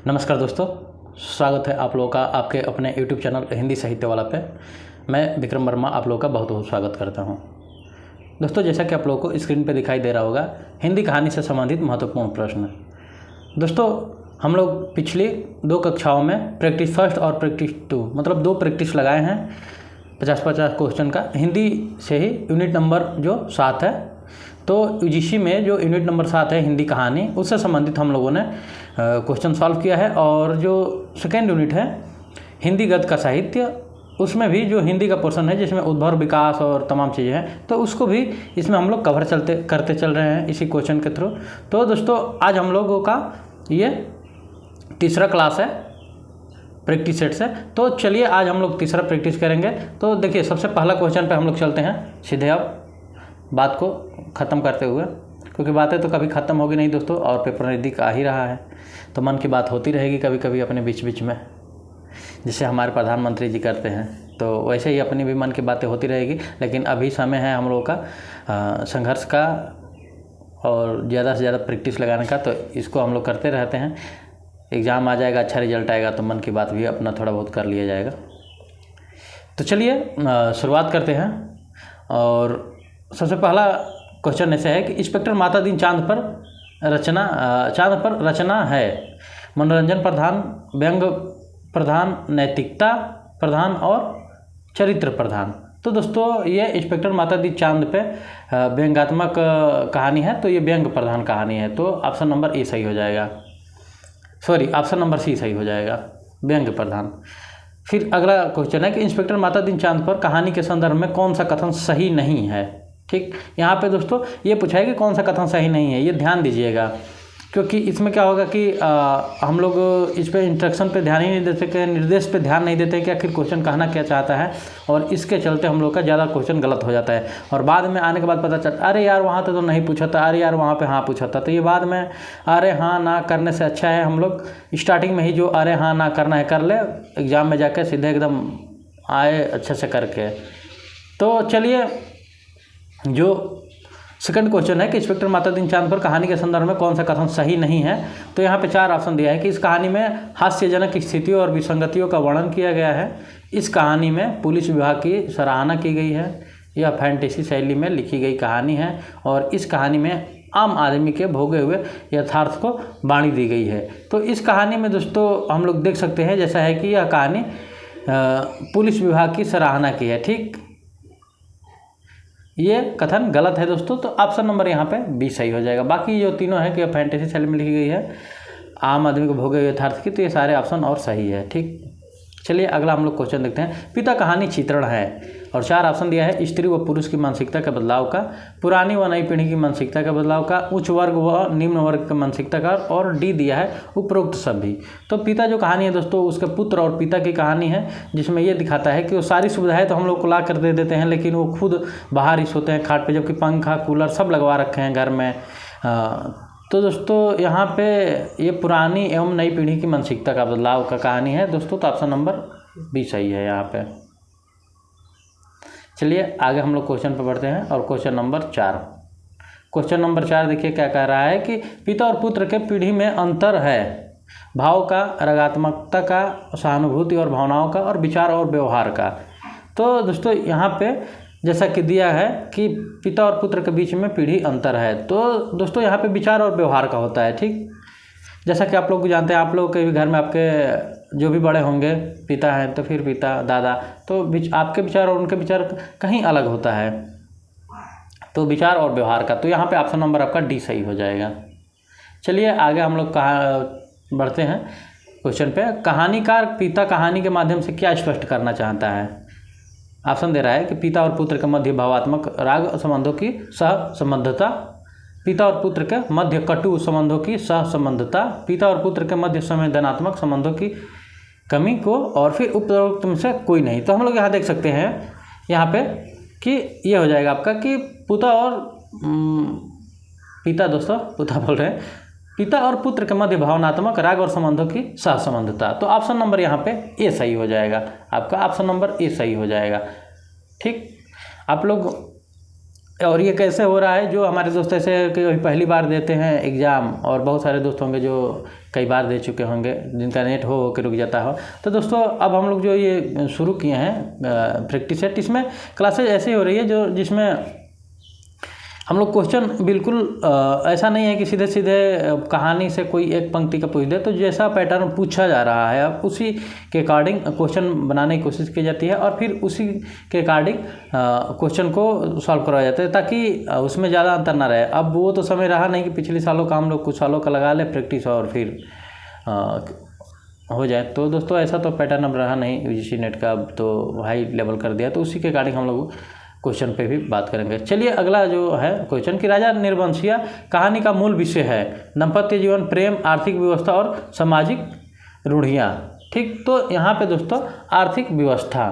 नमस्कार दोस्तों, स्वागत है आप लोगों का आपके अपने YouTube चैनल हिंदी साहित्य वाला पे। मैं विक्रम वर्मा आप लोगों का बहुत बहुत स्वागत करता हूं। दोस्तों, जैसा कि आप लोगों को स्क्रीन पे दिखाई दे रहा होगा, हिंदी कहानी से संबंधित महत्वपूर्ण प्रश्न। दोस्तों, हम लोग पिछली 2 कक्षाओं में प्रैक्टिस फर्स्ट और प्रैक्टिस 2 मतलब 2 प्रैक्टिस लगाए हैं 50-50 क्वेश्चन का, हिंदी से ही यूनिट नंबर जो 7 है। तो यूजीसी में जो यूनिट नंबर 7 है हिंदी कहानी, उससे संबंधित हम लोगों ने क्वेश्चन सॉल्व किया है। और जो सेकेंड यूनिट है हिंदी गद्य का साहित्य, उसमें भी जो हिंदी का पोर्शन है जिसमें उद्भव विकास और तमाम चीज़ें हैं, तो उसको भी इसमें हम लोग कवर करते चल रहे हैं इसी क्वेश्चन के थ्रू। तो दोस्तों, आज हम लोगों का ये तीसरा क्लास है प्रैक्टिस सेट से। तो चलिए आज हम लोग तीसरा प्रैक्टिस करेंगे। तो देखिए, सबसे पहला क्वेश्चन पे हम लोग चलते हैं सीधे अब बात को ख़त्म करते हुए, क्योंकि बातें तो कभी ख़त्म होगी नहीं दोस्तों, और पेपर नज़दीक आ ही रहा है, तो मन की बात होती रहेगी कभी कभी अपने बीच बीच में, जिसे हमारे प्रधानमंत्री जी करते हैं। तो वैसे ही अपनी भी मन की बातें होती रहेगी, लेकिन अभी समय है हम लोगों का संघर्ष का और ज़्यादा से ज़्यादा प्रैक्टिस लगाने का, तो इसको हम लोग करते रहते हैं। एग्ज़ाम आ जाएगा, अच्छा रिजल्ट आएगा, तो मन की बात भी अपना थोड़ा बहुत कर लिया जाएगा। तो चलिए शुरुआत करते हैं। और सबसे पहला क्वेश्चन ऐसे है कि इंस्पेक्टर माता दीन चांद पर रचना है मनोरंजन प्रधान, व्यंग प्रधान, नैतिकता प्रधान और चरित्र प्रधान। तो दोस्तों, ये इंस्पेक्टर माता दी चांद पे व्यंग्यात्मक कहानी है, तो ये व्यंग प्रधान कहानी है। तो ऑप्शन नंबर ए सही हो जाएगा, ऑप्शन नंबर सी सही हो जाएगा, व्यंग प्रधान। फिर अगला क्वेश्चन है कि इंस्पेक्टर माता दीन चांद पर कहानी के संदर्भ में कौन सा कथन सही नहीं है। ठीक, यहाँ पे दोस्तों ये पूछा है कि कौन सा कथन सही नहीं है, ये ध्यान दीजिएगा, क्योंकि इसमें क्या होगा कि हम लोग इस पे इंस्ट्रक्शन पे ध्यान ही नहीं देते, कि निर्देश पे ध्यान नहीं देते कि आखिर क्वेश्चन कहना क्या चाहता है, और इसके चलते हम लोग का ज़्यादा क्वेश्चन गलत हो जाता है। और बाद में आने के बाद पता चलता अरे यार वहाँ तो नहीं पूछा था, अरे यार वहाँ पे हाँ पूछा था। तो ये बाद में अरे हाँ ना करने से अच्छा है हम लोग स्टार्टिंग में ही जो अरे हाँ ना करना है कर ले, एग्ज़ाम में जाके सीधे एकदम आए अच्छे से करके। तो चलिए, जो सेकंड क्वेश्चन है कि इंस्पेक्टर माता दीन चांद पर कहानी के संदर्भ में कौन सा कथन सही नहीं है, तो यहाँ पे 4 ऑप्शन दिया है कि इस कहानी में हास्यजनक स्थितियों और विसंगतियों का वर्णन किया गया है, इस कहानी में पुलिस विभाग की सराहना की गई है, यह फैंटेसी शैली में लिखी गई कहानी है, और इस कहानी में आम आदमी के भोगे हुए यथार्थ को वाणी दी गई है। तो इस कहानी में दोस्तों हम लोग देख सकते हैं जैसा है कि यह कहानी पुलिस विभाग की सराहना की है। ठीक, ये कथन गलत है दोस्तों, तो ऑप्शन नंबर यहाँ पे बी सही हो जाएगा। बाकी जो तीनों है कि फैंटेसी शैली में लिखी गई है, आम आदमी को भोगे यथार्थ की, तो ये सारे ऑप्शन और सही है। ठीक, चलिए अगला हम लोग क्वेश्चन देखते हैं। पिता कहानी चित्रण है, और 4 ऑप्शन दिया है स्त्री व पुरुष की मानसिकता के बदलाव का, पुरानी व नई पीढ़ी की मानसिकता के बदलाव का, उच्च वर्ग व निम्न वर्ग की मानसिकता का, और डी दिया है उपरोक्त सभी। तो पिता जो कहानी है दोस्तों, उसके पुत्र और पिता की कहानी है, जिसमें ये दिखाता है कि वो सारी सुविधाएं तो हम लोग को ला कर दे देते हैं, लेकिन वो खुद बाहर ही सोते हैं खाट पे, जबकि पंखा कूलर सब लगवा रखे हैं घर में। तो दोस्तों यहाँ पे ये पुरानी एवं नई पीढ़ी की मानसिकता का बदलाव का कहानी है दोस्तों, तो ऑप्शन नंबर बी सही है यहाँ पे। चलिए आगे हम लोग क्वेश्चन पर बढ़ते हैं, और क्वेश्चन नंबर 4। क्वेश्चन नंबर 4 देखिए क्या कह रहा है कि पिता और पुत्र के पीढ़ी में अंतर है, भाव का, रागात्मकता का, सहानुभूति और भावनाओं का, और विचार और व्यवहार का। तो दोस्तों यहाँ पे जैसा कि दिया है कि पिता और पुत्र के बीच में पीढ़ी अंतर है, तो दोस्तों यहाँ पे विचार और व्यवहार का होता है। ठीक, जैसा कि आप लोग जानते हैं, आप लोग के भी घर में आपके जो भी बड़े होंगे, पिता हैं तो फिर पिता दादा, तो आपके विचार और उनके विचार कहीं अलग होता है, तो विचार और व्यवहार का। तो यहाँ पे ऑप्शन नंबर आपका डी सही हो जाएगा। चलिए आगे हम लोग बढ़ते हैं क्वेश्चन पे। कहानीकार पिता कहानी के माध्यम से क्या स्पष्ट करना चाहता है। ऑप्शन दे रहा है कि पिता और पुत्र के मध्य भावात्मक राग संबंधों की सहसंबद्धता, पिता और पुत्र के मध्य कटु संबंधों की सहसंबद्धता, पिता और पुत्र के मध्य संवेदनात्मक संबंधों की कमी को, और फिर उपरोक्त में से कोई नहीं। तो हम लोग यहाँ देख सकते हैं यहाँ पे कि ये हो जाएगा आपका कि पिता और पुत्र के मध्य भावनात्मक राग और संबंधों की सहसंबद्धता। तो ऑप्शन नंबर यहाँ पे ए सही हो जाएगा, आपका ऑप्शन नंबर ए सही हो जाएगा। ठीक, आप लोग और ये कैसे हो रहा है, जो हमारे दोस्त ऐसे कि पहली बार देते हैं एग्ज़ाम, और बहुत सारे दोस्त होंगे जो कई बार दे चुके होंगे, जिनका नेट हो के रुक जाता हो। तो दोस्तों अब हम लोग जो ये शुरू किए हैं प्रैक्टिस सेट, इसमें क्लासेज ऐसी हो रही है जिसमें हम लोग क्वेश्चन बिल्कुल ऐसा नहीं है कि सीधे सीधे कहानी से कोई एक पंक्ति का पूछ दे, तो जैसा पैटर्न पूछा जा रहा है अब उसी के अकॉर्डिंग क्वेश्चन बनाने की कोशिश की जाती है, और फिर उसी के अकॉर्डिंग क्वेश्चन को सॉल्व करवाया जाता है, ताकि उसमें ज़्यादा अंतर ना रहे। अब वो तो समय रहा नहीं कि पिछले सालों का हम लोग कुछ सालों का लगा ले प्रैक्टिस और फिर हो जाए। तो दोस्तों ऐसा तो पैटर्न अब रहा नहीं, यूजीसी नेट का अब तो हाई लेवल कर दिया, तो उसी के अकॉर्डिंग हम लोग क्वेश्चन पे भी बात करेंगे। चलिए अगला जो है क्वेश्चन कि राजा निर्वंशिया कहानी का मूल विषय है दाम्पत्य जीवन, प्रेम, आर्थिक व्यवस्था और सामाजिक रूढ़ियाँ। ठीक, तो यहाँ पे दोस्तों आर्थिक व्यवस्था,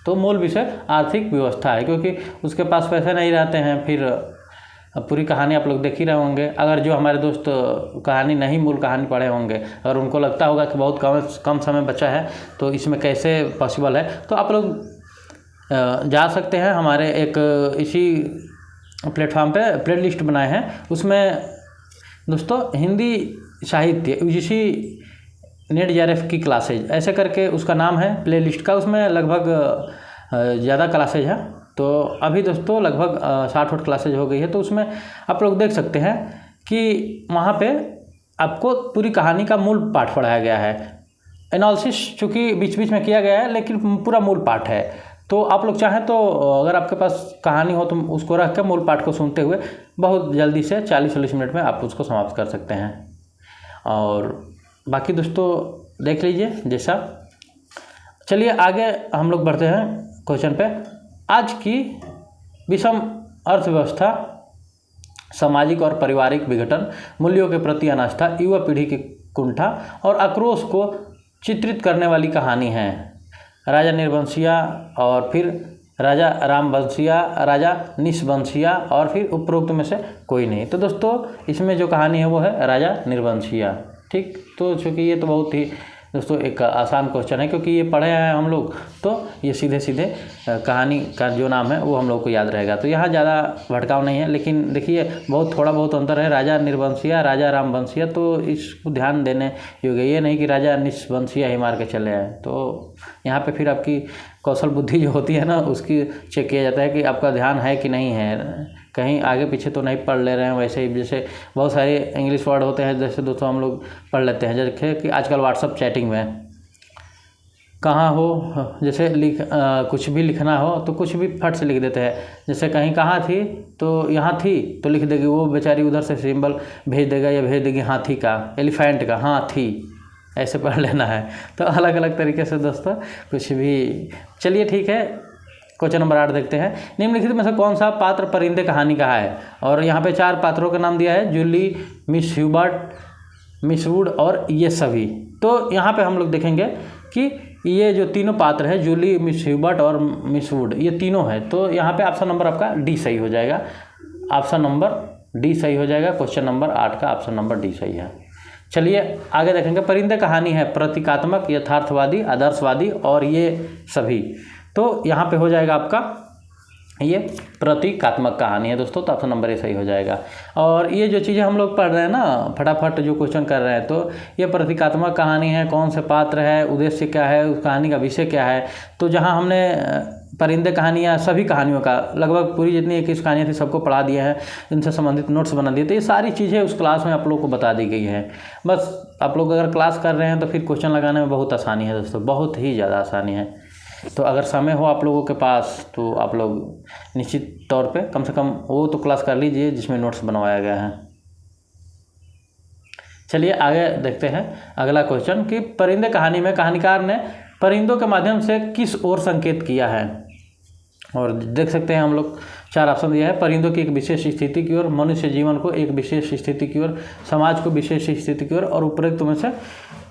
तो मूल विषय आर्थिक व्यवस्था है, क्योंकि उसके पास पैसे नहीं रहते हैं। फिर पूरी कहानी आप लोग देख ही रहे होंगे। अगर जो हमारे दोस्त कहानी नहीं मूल कहानी पढ़े होंगे, अगर उनको लगता होगा कि बहुत कम समय बचा है तो इसमें कैसे पॉसिबल है, तो आप लोग जा सकते हैं हमारे एक इसी प्लेटफॉर्म पे प्ले लिस्ट बनाए हैं, उसमें दोस्तों हिंदी साहित्य यूजीसी नेट जेआरएफ की क्लासेज ऐसे करके उसका नाम है प्ले लिस्ट का। उसमें लगभग ज़्यादा क्लासेज है, तो अभी दोस्तों लगभग 60 क्लासेज हो गई है। तो उसमें आप लोग देख सकते हैं कि वहाँ पे आपको पूरी कहानी का मूल पाठ पढ़ाया गया है। एनालिसिस चूँकि बीच बीच में किया गया है, लेकिन पूरा मूल पाठ है। तो आप लोग चाहें तो अगर आपके पास कहानी हो तो उसको रख कर मूल पाठ को सुनते हुए बहुत जल्दी से 40-40 मिनट में आप उसको समाप्त कर सकते हैं। और बाकी दोस्तों देख लीजिए जैसा। चलिए आगे हम लोग बढ़ते हैं क्वेश्चन पे। आज की विषम अर्थव्यवस्था, सामाजिक और पारिवारिक विघटन, मूल्यों के प्रति अनास्था, युवा पीढ़ी की कुंठा और आक्रोश को चित्रित करने वाली कहानी है। राजा निर्वंशिया और फिर राजा रामवंशिया, राजा निशवंशिया और फिर उपरोक्त में से कोई नहीं। तो दोस्तों इसमें जो कहानी है वो है राजा निर्वंशिया। ठीक, तो चूँकि ये तो बहुत ही दोस्तों एक आसान क्वेश्चन है, क्योंकि ये पढ़े हैं हम लोग, तो ये सीधे सीधे कहानी का जो नाम है वो हम लोग को याद रहेगा। तो यहाँ ज़्यादा भटकाव नहीं है, लेकिन देखिए थोड़ा बहुत अंतर है। राजा निर्वंशिया, राजा रामवंशिया, तो इसको ध्यान देने योग्य, ये नहीं कि राजा निशवंशिया ही मार के चले आए। तो यहाँ पे फिर आपकी कौशल बुद्धि जो होती है ना, उसकी चेक किया जाता है कि आपका ध्यान है कि नहीं है, कहीं आगे पीछे तो नहीं पढ़ ले रहे हैं। वैसे ही जैसे बहुत सारे इंग्लिश वर्ड होते हैं, जैसे दोस्तों हम लोग पढ़ लेते हैं, जैसे कि आजकल व्हाट्सअप चैटिंग में कहाँ हो, जैसे कुछ भी लिखना हो तो कुछ भी फट से लिख देते हैं। जैसे कहीं कहाँ थी तो यहाँ थी तो लिख देगी, वो बेचारी उधर से सिंबल भेज देगा या भेज देगी हाथी का, एलिफेंट का, हाँ थी, ऐसे पढ़ लेना है। तो अलग अलग तरीके से दोस्तों कुछ भी। चलिए ठीक है, क्वेश्चन नंबर 8 देखते हैं। निम्नलिखित में से कौन सा पात्र परिंदे कहानी का है? और यहाँ पे 4 पात्रों का नाम दिया है, Julie, miss Hubert, miss Wood और ये सभी। तो यहाँ पे हम लोग देखेंगे कि ये जो तीनों पात्र है, जूली, मिस ह्यूबर्ट और मिस वुड, ये तीनों है। तो यहाँ पे ऑप्शन नंबर आपका डी सही हो जाएगा, ऑप्शन नंबर डी सही हो जाएगा। क्वेश्चन नंबर 8 का ऑप्शन नंबर डी सही है। चलिए आगे देखेंगे। परिंदे कहानी है प्रतीकात्मक, यथार्थवादी, आदर्शवादी और ये सभी। तो यहाँ पे हो जाएगा आपका ये प्रतीकात्मक कहानी है दोस्तों, तो ऑप्शन नंबर ए सही हो जाएगा। और ये जो चीज़ें हम लोग पढ़ रहे हैं ना, फटाफट जो क्वेश्चन कर रहे हैं, तो ये प्रतीकात्मक कहानी है, कौन से पात्र है, उद्देश्य क्या है, उस कहानी का विषय क्या है। तो जहाँ हमने परिंदे कहानियाँ, सभी कहानियों का लगभग पूरी जितनी 21 कहानियाँ थी सबको पढ़ा दिया है, इनसे संबंधित नोट्स बना दिए। तो ये सारी चीज़ें उस क्लास में आप लोग को बता दी गई है। बस आप लोग अगर क्लास कर रहे हैं तो फिर क्वेश्चन लगाने में बहुत आसानी है दोस्तों, बहुत ही ज़्यादा आसानी है। तो अगर समय हो आप लोगों के पास तो आप लोग निश्चित तौर पे कम से कम वो तो क्लास कर लीजिए जिसमें नोट्स बनवाया गया है। चलिए आगे देखते हैं अगला क्वेश्चन कि परिंदे कहानी में कहानीकार ने परिंदों के माध्यम से किस ओर संकेत किया है। और देख सकते हैं हम लोग 4 ऑप्शन दिया है। परिंदों की एक विशेष स्थिति की ओर, मनुष्य जीवन को एक विशेष स्थिति की ओर, समाज को विशेष स्थिति की ओर और उपरोक्त में से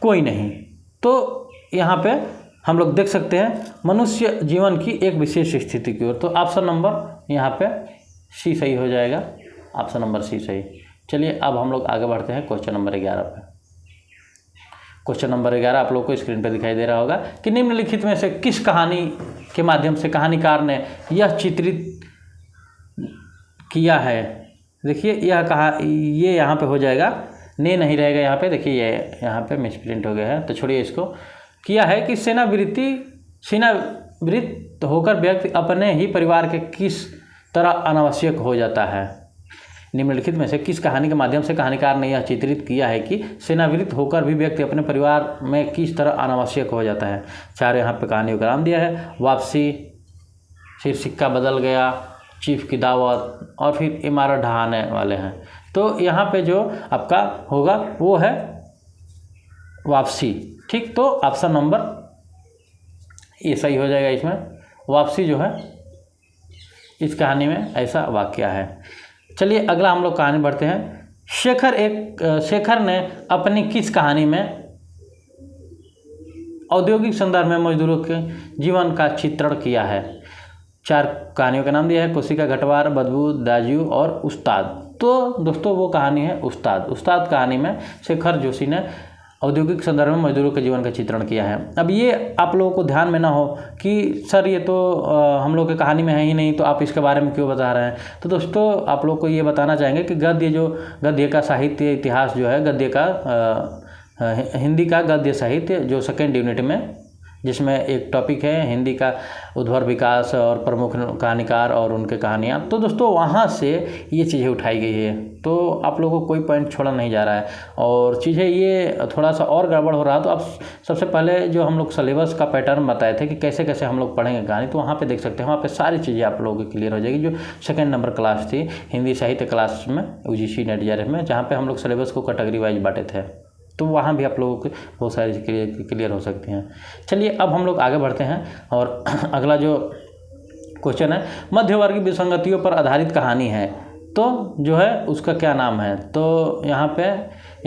कोई नहीं। तो यहाँ पे हम लोग देख सकते हैं मनुष्य जीवन की एक विशेष स्थिति की ओर। तो ऑप्शन नंबर यहाँ पे सी सही हो जाएगा, ऑप्शन नंबर सी सही। चलिए अब हम लोग आगे बढ़ते हैं क्वेश्चन नंबर 11 पे। क्वेश्चन नंबर 11 आप लोग को स्क्रीन पे दिखाई दे रहा होगा कि निम्नलिखित में से किस कहानी के माध्यम से कहानीकार ने यह चित्रित किया है। देखिए यह कहा, ये यहाँ पे हो जाएगा, ने नहीं रहेगा यहाँ पे। देखिए ये यहाँ पे मिसप्रिंट हो गया है, तो छोड़िए इसको। किया है कि सेनावृत्त होकर व्यक्ति अपने ही परिवार के किस तरह अनावश्यक हो जाता है। निम्नलिखित में से किस कहानी के माध्यम से कहानीकार ने यह चित्रित किया है कि सेनावृत्त होकर भी व्यक्ति अपने परिवार में किस तरह अनावश्यक हो जाता है। चार यहाँ पे कहानियों का नाम दिया है, वापसी, फिर सिक्का बदल गया, चीफ की दावत, और फिर इमारत ढहाने वाले हैं। तो यहाँ पे जो आपका होगा वो है वापसी। ठीक, तो ऑप्शन नंबर ये सही हो जाएगा। इसमें वापसी जो है इस कहानी में ऐसा वाक्य है। चलिए अगला हम लोग कहानी बढ़ते हैं। शेखर ने अपनी किस कहानी में औद्योगिक संदर्भ में मजदूरों के जीवन का चित्रण किया है। चार कहानियों का नाम दिया है, कोशिका घटवार, बदबू, दाजू और उस्ताद। तो दोस्तों वो कहानी है उस्ताद कहानी में शेखर जोशी ने औद्योगिक संदर्भ में मजदूरों के जीवन का चित्रण किया है। अब ये आप लोगों को ध्यान में ना हो कि सर ये तो हम लोग की कहानी में है ही नहीं, तो आप इसके बारे में क्यों बता रहे हैं। तो दोस्तों आप लोग को ये बताना चाहेंगे कि गद्य का साहित्य इतिहास जो है, गद्य का हिंदी का गद्य साहित्य जो सेकेंड यूनिट में, जिसमें एक टॉपिक है हिंदी का उद्भव विकास और प्रमुख कहानीकार और उनके कहानियाँ। तो दोस्तों वहाँ से ये चीज़ें उठाई गई है, तो आप लोगों को कोई पॉइंट छोड़ा नहीं जा रहा है। और चीज़ें ये थोड़ा सा और गड़बड़ हो रहा है, तो आप सबसे पहले जो हम लोग सिलेबस का पैटर्न बताए थे कि कैसे कैसे हम लोग पढ़ेंगे कहानी, तो वहाँ पर देख सकते हैं। वहाँ पर सारी चीज़ें आप लोगों की क्लियर हो जाएगी। जो सेकेंड नंबर क्लास थी हिंदी साहित्य क्लास में UGC नेट JRF में, जहाँ पर हम लोग सिलेबस को कैटेगरी वाइज बांटे थे, तो वहाँ भी आप लोगों को बहुत सारी क्लियर हो सकती हैं। चलिए अब हम लोग आगे बढ़ते हैं और अगला जो क्वेश्चन है, मध्यवर्गीय विसंगतियों पर आधारित कहानी है, तो जो है उसका क्या नाम है। तो यहाँ पे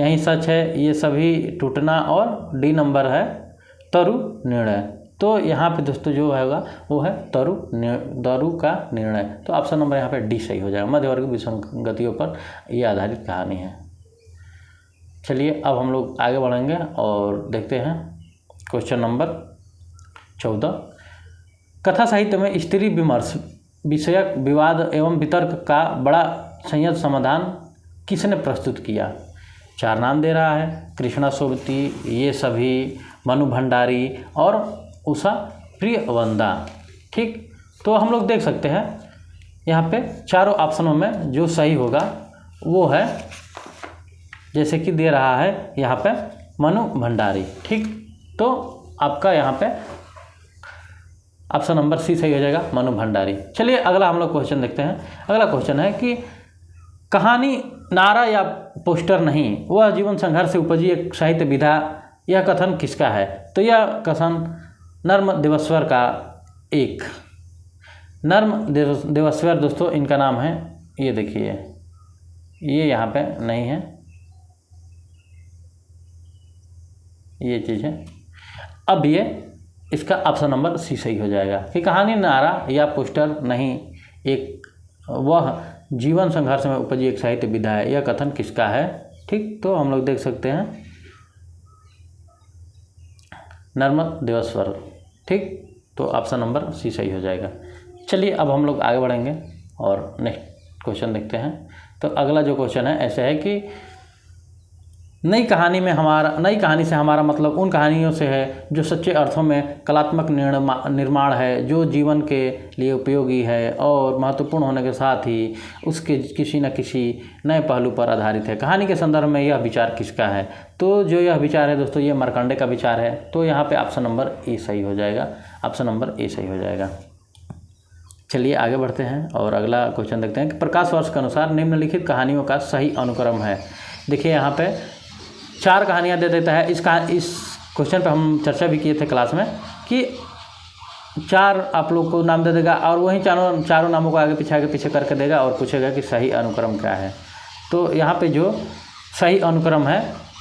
यही सच है, ये सभी टूटना, और डी नंबर है तरु निर्णय। तो यहाँ पे दोस्तों जो होगा वो है तरु का निर्णय। तो ऑप्शन नंबर यहाँ पे डी सही हो जाएगा, मध्यवर्गीय विसंगतियों पर ये आधारित कहानी है। चलिए अब हम लोग आगे बढ़ेंगे और देखते हैं क्वेश्चन नंबर 14। कथा साहित्य में स्त्री विमर्श विषयक विवाद एवं वितर्क का बड़ा संयत समाधान किसने प्रस्तुत किया। चार नाम दे रहा है, कृष्णा सोबती, ये सभी, मनु भंडारी और उषा प्रियवंदा। ठीक, तो हम लोग देख सकते हैं यहाँ पे चारों ऑप्शनों में जो सही होगा वो है, जैसे कि दे रहा है यहाँ पे मनु भंडारी। ठीक, तो आपका यहाँ पे ऑप्शन नंबर सी सही हो जाएगा, मनु भंडारी। चलिए अगला हम लोग क्वेश्चन देखते हैं। अगला क्वेश्चन है कि कहानी नारा या पोस्टर नहीं, वह जीवन संघर्ष से उपजी एक साहित्य विधा, यह कथन किसका है। तो यह कथन नर्म देवेश्वर का एक, नर्म देवेश्वर दोस्तों इनका नाम है। ये देखिए ये यहाँ पे नहीं है, ये चीज़ है। अब ये इसका ऑप्शन नंबर सी सही हो जाएगा कि कहानी नारा या पोस्टर नहीं, एक वह जीवन संघर्ष में उपजी एक साहित्य विधा है, यह कथन किसका है। ठीक, तो हम लोग देख सकते हैं नर्मद देवेश्वर। ठीक, तो ऑप्शन नंबर सी सही हो जाएगा। चलिए अब हम लोग आगे बढ़ेंगे और नेक्स्ट क्वेश्चन देखते हैं। तो अगला जो क्वेश्चन है ऐसे है कि नई कहानी से हमारा मतलब उन कहानियों से है जो सच्चे अर्थों में कलात्मक निर्माण है, जो जीवन के लिए उपयोगी है और महत्वपूर्ण होने के साथ ही उसके किसी न किसी नए पहलू पर आधारित है। कहानी के संदर्भ में यह विचार किसका है। तो जो यह विचार है दोस्तों ये मार्कंडे का विचार है। तो यहाँ पे ऑप्शन नंबर ए सही हो जाएगा, ऑप्शन नंबर ए सही हो जाएगा। चलिए आगे बढ़ते हैं और अगला क्वेश्चन देखते हैं कि प्रकाश वर्ष के अनुसार निम्नलिखित कहानियों का सही अनुक्रम है। देखिए यहाँ पे चार कहानियाँ दे देता है। इस क्वेश्चन पे हम चर्चा भी किए थे क्लास में कि चार आप लोग को नाम दे देगा और वहीं चारों नामों को आगे पीछे करके देगा और पूछेगा कि सही अनुक्रम क्या है। तो यहाँ पे जो सही अनुक्रम है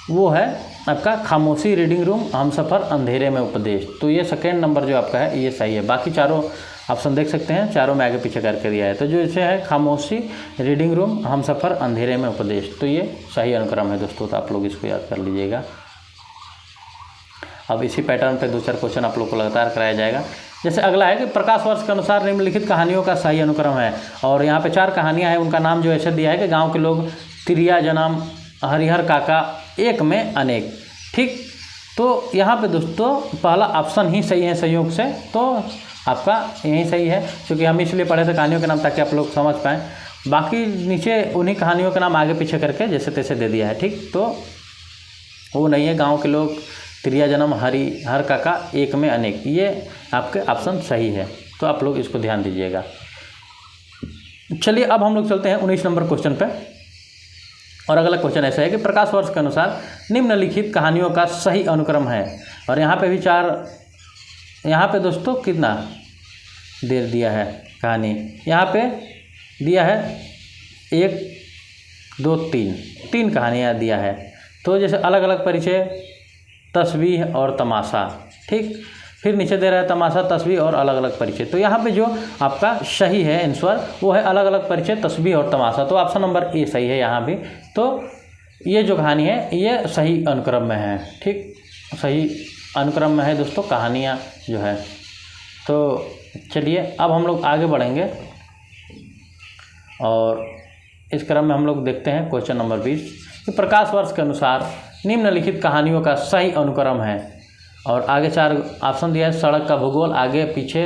वो है आपका खामोशी, रीडिंग रूम, हमसफ़र, अंधेरे में उपदेश। तो ये सेकेंड नंबर जो आपका है ये सही है। बाकी चारों ऑप्शन देख सकते हैं, चारों में आगे पीछे करके दिया है। तो जो इसे है खामोशी, रीडिंग रूम, हमसफ़र, अंधेरे में उपदेश, तो ये सही अनुक्रम है दोस्तों। तो आप लोग इसको याद कर लीजिएगा। अब इसी पैटर्न पे 2-4 क्वेश्चन आप लोग को लगातार कराया जाएगा। जैसे अगला है कि प्रकाश वर्ष के अनुसार निम्नलिखित कहानियों का सही अनुक्रम है, और यहाँ पे 4 कहानियाँ हैं, उनका नाम जो ऐसे दिया है कि गाँव के लोग, तिरिया जनाम, हरिहर काका, एक में अनेक। ठीक, तो यहाँ पे दोस्तों पहला ऑप्शन ही सही है संयोग से, तो आपका यही सही है, क्योंकि हम इसलिए पढ़े थे कहानियों के नाम ताकि आप लोग समझ पाएँ। बाकी नीचे उन्हीं कहानियों के नाम आगे पीछे करके जैसे तैसे दे दिया है। ठीक, तो वो नहीं है गांव के लोग, तिरिया जन्म, हर काका, एक में अनेक, ये आपके ऑप्शन सही है, तो आप लोग इसको ध्यान दीजिएगा। चलिए अब हम लोग चलते हैं 19 नंबर क्वेश्चन पे, और अगला क्वेश्चन ऐसा है कि प्रकाश वर्ष के अनुसार निम्नलिखित कहानियों का सही अनुक्रम है, और यहाँ पे भी 4, यहाँ पे दोस्तों कितना देर दिया है कहानी, यहाँ पे दिया है 1, 2, 3 कहानियाँ दिया है। तो जैसे अलग अलग परिचय, तस्बीह और तमाशा। ठीक, फिर नीचे दे रहा है तमाशा, तस्बीह और अलग अलग परिचय। तो यहाँ पे जो आपका सही है आंसर वो है अलग अलग परिचय, तस्बीह और तमाशा। तो ऑप्शन नंबर ए सही है यहाँ भी। तो ये जो कहानी है ये सही अनुक्रम में है। ठीक, सही अनुक्रम में है दोस्तों कहानियाँ जो है। तो चलिए अब हम लोग आगे बढ़ेंगे, और इस क्रम में हम लोग देखते हैं क्वेश्चन नंबर 20 कि प्रकाश वर्ष के अनुसार निम्नलिखित कहानियों का सही अनुक्रम है, और आगे 4 ऑप्शन दिया है। सड़क का भूगोल, आगे पीछे,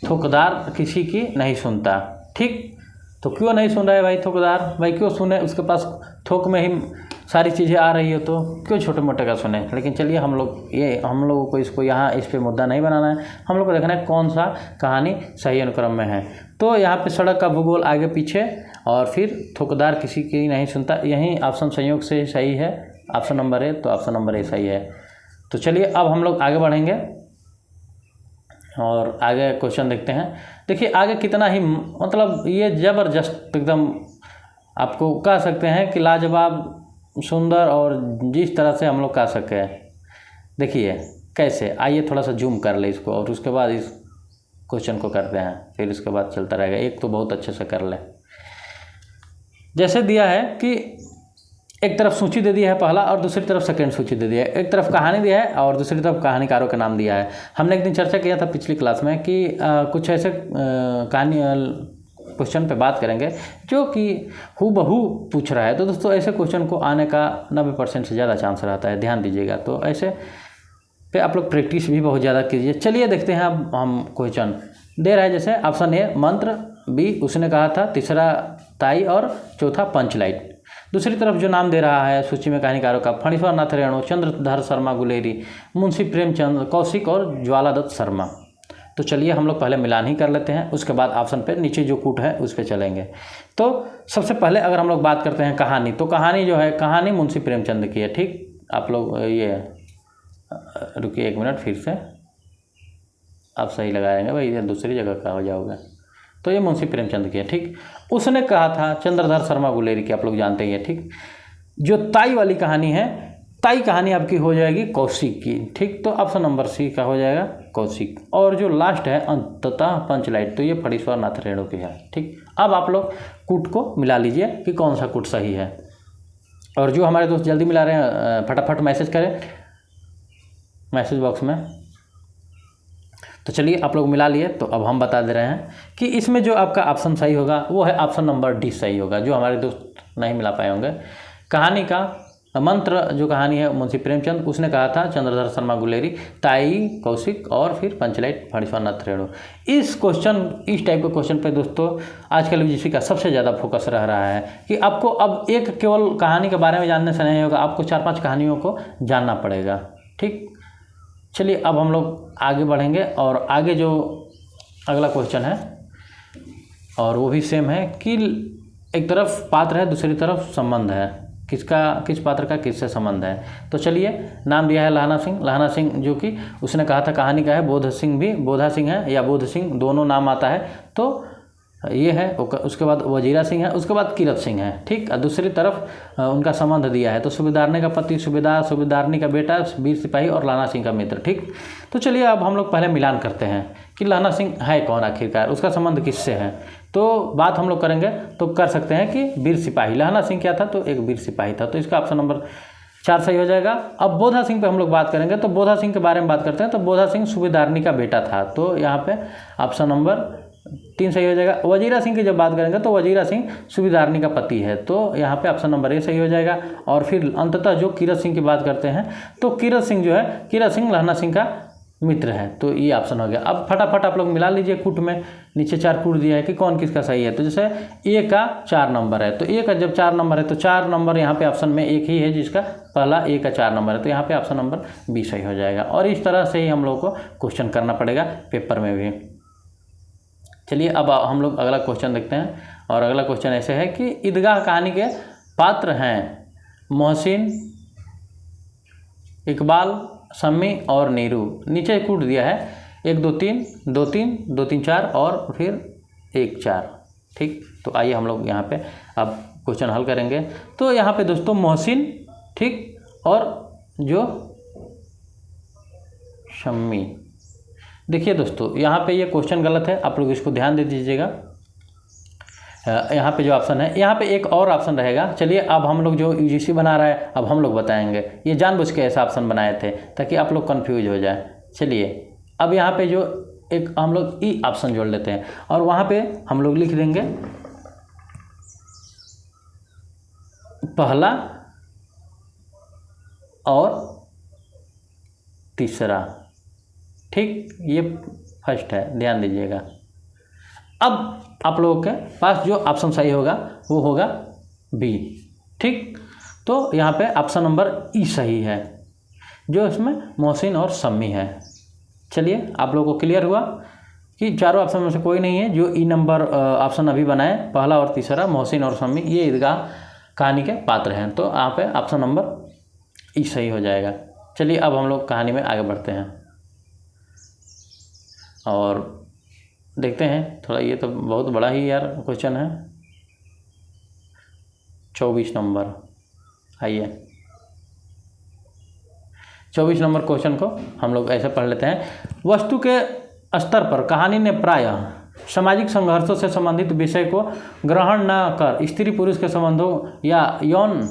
थोकदार किसी की नहीं सुनता। ठीक, तो क्यों नहीं सुन रहा है भाई थोकदार, भाई क्यों सुने, उसके पास थोक में ही सारी चीज़ें आ रही हो, तो क्यों छोटे मोटे का सुने। लेकिन चलिए हम लोगों को इसको यहाँ इस पे मुद्दा नहीं बनाना है, हम लोग को देखना है कौन सा कहानी सही अनुक्रम में है। तो यहाँ पे सड़क का भूगोल आगे पीछे, और फिर थोकदार किसी की नहीं सुनता, यही ऑप्शन संयोग से सही है, ऑप्शन नंबर ए। तो ऑप्शन नंबर ए सही है। तो चलिए अब हम लोग आगे बढ़ेंगे और आगे क्वेश्चन देखते हैं। देखिए आगे कितना ही मतलब ये ज़बरदस्त एकदम आपको कह सकते हैं कि लाजवाब, सुंदर, और जिस तरह से हम लोग कह सकें। देखिए कैसे, आइए थोड़ा सा जूम कर ले इसको, और उसके बाद इस क्वेश्चन को करते हैं, फिर इसके बाद चलता रहेगा। एक तो बहुत अच्छे से कर ले। जैसे दिया है कि एक तरफ सूची दे दिया है पहला, और दूसरी तरफ सेकंड सूची दे दिया है। एक तरफ कहानी दिया है और दूसरी तरफ कहानीकारों का नाम दिया है। हमने एक दिन चर्चा किया था पिछली क्लास में कि कुछ ऐसे कहानी क्वेश्चन पे बात करेंगे जो कि हूबहू पूछ रहा है। तो दोस्तों ऐसे क्वेश्चन को आने का 90% से ज़्यादा चांस रहता है, ध्यान दीजिएगा। तो ऐसे पे आप लोग प्रैक्टिस भी बहुत ज़्यादा कीजिए। चलिए देखते हैं अब हम क्वेश्चन दे रहा है। जैसे ऑप्शन ए मंत्र, बी उसने कहा था, तीसरा ताई, और चौथा पंचलाइट। दूसरी तरफ जो नाम दे रहा है सूची में कहानीकारों का, फणीश्वर नाथ रेणु, चंद्रधर शर्मा गुलेरी, मुंशी प्रेमचंद, कौशिक और ज्वालादत्त शर्मा। तो चलिए हम लोग पहले मिलान ही कर लेते हैं, उसके बाद ऑप्शन पे नीचे जो कूट है उस पर चलेंगे। तो सबसे पहले अगर हम लोग बात करते हैं कहानी, तो कहानी जो है कहानी मुंशी प्रेमचंद की है। ठीक, आप लोग ये रुकिए 1 मिनट, फिर से आप सही लगाएंगे भाई, ये दूसरी जगह का हो जाओगे। तो ये मुंशी प्रेमचंद की है। ठीक, उसने कहा था चंद्रधर शर्मा गुलेरी की, आप लोग जानते ही है। ठीक, जो ताई वाली कहानी है, ताई कहानी आपकी हो जाएगी कौशिक की। ठीक, तो ऑप्शन नंबर सी का हो जाएगा कौशिक। और जो लास्ट है अंततः पंचलाइट, तो ये फणीश्वर नाथ रेणु की है। ठीक, अब आप लोग कूट को मिला लीजिए कि कौन सा कूट सही है। और जो हमारे दोस्त जल्दी मिला रहे हैं फटाफट मैसेज करें मैसेज बॉक्स में। तो चलिए आप लोग मिला लिए, तो अब हम बता दे रहे हैं कि इसमें जो आपका ऑप्शन सही होगा वो है ऑप्शन नंबर डी सही होगा, जो हमारे दोस्त नहीं मिला पाए होंगे। कहानी का मंत्र जो कहानी है मुंशी प्रेमचंद, उसने कहा था चंद्रधर शर्मा गुलेरी, ताई कौशिक, और फिर पंचलाइट फणीश्वर नाथ रेणु। इस टाइप के क्वेश्चन पे दोस्तों आजकल यूजीसी का सबसे ज़्यादा फोकस रह रहा है कि आपको अब एक केवल कहानी के बारे में जानने से नहीं होगा, आपको 4-5 कहानियों को जानना पड़ेगा। ठीक, चलिए अब हम लोग आगे बढ़ेंगे, और आगे जो अगला क्वेश्चन है और वो भी सेम है कि एक तरफ पात्र है, दूसरी तरफ संबंध है, किस पात्र का किससे संबंध है। तो चलिए नाम दिया है लहाना सिंह, जो कि उसने कहा था कहानी का है। बोधा सिंह है या बोध सिंह, दोनों नाम आता है, तो ये है। उसके बाद वजीरा सिंह है, उसके बाद कीरत सिंह है। ठीक, और दूसरी तरफ उनका संबंध दिया है, तो सूबेदारनी का पति, सूबेदारनी का बेटा, वीर सिपाही और लाना सिंह का मित्र। ठीक, तो चलिए अब हम लोग पहले मिलान करते हैं कि लाना सिंह है कौन आखिरकार, उसका संबंध किससे है। तो बात हम लोग करेंगे तो कर सकते हैं कि वीर सिपाही, लाना सिंह क्या था, तो एक वीर सिपाही था। तो इसका ऑप्शन नंबर 4 सही हो जाएगा। अब बोधा सिंह पे हम लोग बात करेंगे, तो बोधा सिंह के बारे में बात करते हैं। तो बोधा सिंह सूबेदारनी का बेटा था, तो यहाँ पे ऑप्शन नंबर 3 सही हो जाएगा। वजीरा सिंह की जब बात करेंगे तो वजीरा सिंह सूबेदारनी का पति है, तो यहाँ पे ऑप्शन नंबर ए सही हो जाएगा। और फिर अंततः जो कीरत सिंह की बात करते हैं, तो कीरत सिंह जो है, कीरत सिंह लहना सिंह का मित्र है, तो ये ऑप्शन हो गया। अब फटाफट आप लोग मिला लीजिए कूट में, नीचे 4 कूट दिया है कि कौन किसका सही है। तो जैसे ए का 4 नंबर है, तो ए का जब 4 नंबर है तो 4 नंबर यहाँ पे ऑप्शन में एक ही है जिसका पहला ए का 4 नंबर है, तो यहाँ पे ऑप्शन नंबर बी सही हो जाएगा। और इस तरह से ही हम लोग को क्वेश्चन करना पड़ेगा पेपर में भी। चलिए अब हम लोग अगला क्वेश्चन देखते हैं, और अगला क्वेश्चन ऐसे है कि ईदगाह कहानी के पात्र हैं मोहसिन, इकबाल, शम्मी और नीरू। नीचे कूट दिया है 1 2 3 2 3 2 3 4 और फिर 1 4। ठीक, तो आइए हम लोग यहाँ पे अब क्वेश्चन हल करेंगे। तो यहाँ पे दोस्तों मोहसिन, ठीक, और जो शम्मी, देखिए दोस्तों यहाँ पे ये क्वेश्चन गलत है, आप लोग इसको ध्यान दे दीजिएगा। यहाँ पे जो ऑप्शन है, यहाँ पे एक और ऑप्शन रहेगा। चलिए अब हम लोग जो यूजीसी बना रहा है, अब हम लोग बताएंगे, ये जानबूझ के ऐसा ऑप्शन बनाए थे ताकि आप लोग कंफ्यूज हो जाए। चलिए अब यहाँ पे जो एक हम लोग ई ऑप्शन जोड़ लेते हैं, और वहाँ पे हम लोग लिख देंगे पहला और तीसरा। ठीक, ये फर्स्ट है, ध्यान दीजिएगा। अब आप लोगों के पास जो ऑप्शन सही होगा वो होगा बी। ठीक, तो यहाँ पे ऑप्शन नंबर ई सही है, जो इसमें मोहसिन और शम्मी है। चलिए आप लोगों को क्लियर हुआ कि चारों ऑप्शन में से कोई नहीं है जो ई नंबर ऑप्शन अभी बनाए, पहला और तीसरा मोहसिन और शम्मी, ये ईदगाह कहानी के पात्र हैं, तो यहाँ पे ऑप्शन नंबर ई सही हो जाएगा। चलिए अब हम लोग कहानी में आगे बढ़ते हैं और देखते हैं थोड़ा, ये तो बहुत बड़ा ही यार क्वेश्चन है। 24 नंबर, आइए 24 नंबर क्वेश्चन को हम लोग ऐसे पढ़ लेते हैं। वस्तु के स्तर पर कहानी ने प्रायः सामाजिक संघर्षों से संबंधित विषय को ग्रहण न कर स्त्री पुरुष के संबंधों या यौन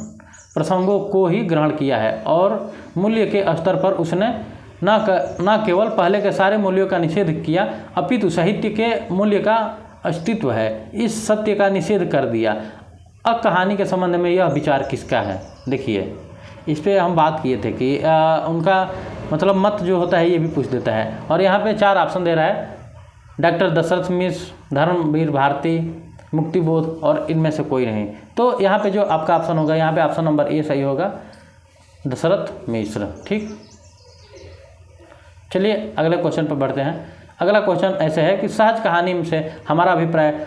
प्रसंगों को ही ग्रहण किया है, और मूल्य के स्तर पर उसने न केवल पहले के सारे मूल्यों का निषेध किया, अपितु साहित्य के मूल्य का अस्तित्व है, इस सत्य का निषेध कर दिया। अब कहानी के संबंध में यह विचार किसका है? देखिए इस पर हम बात किए थे कि उनका मतलब मत जो होता है ये भी पूछ देता है, और यहाँ पे 4 ऑप्शन दे रहा है, डॉक्टर दशरथ मिश्र, धर्मवीर भारती, मुक्तिबोध और इनमें से कोई नहीं। तो यहाँ पे जो आपका ऑप्शन होगा, यहाँ पे ऑप्शन नंबर ए सही होगा, दशरथ मिश्र। ठीक, चलिए अगले क्वेश्चन पर बढ़ते हैं। अगला क्वेश्चन ऐसे है कि सहज कहानी से हमारा अभिप्राय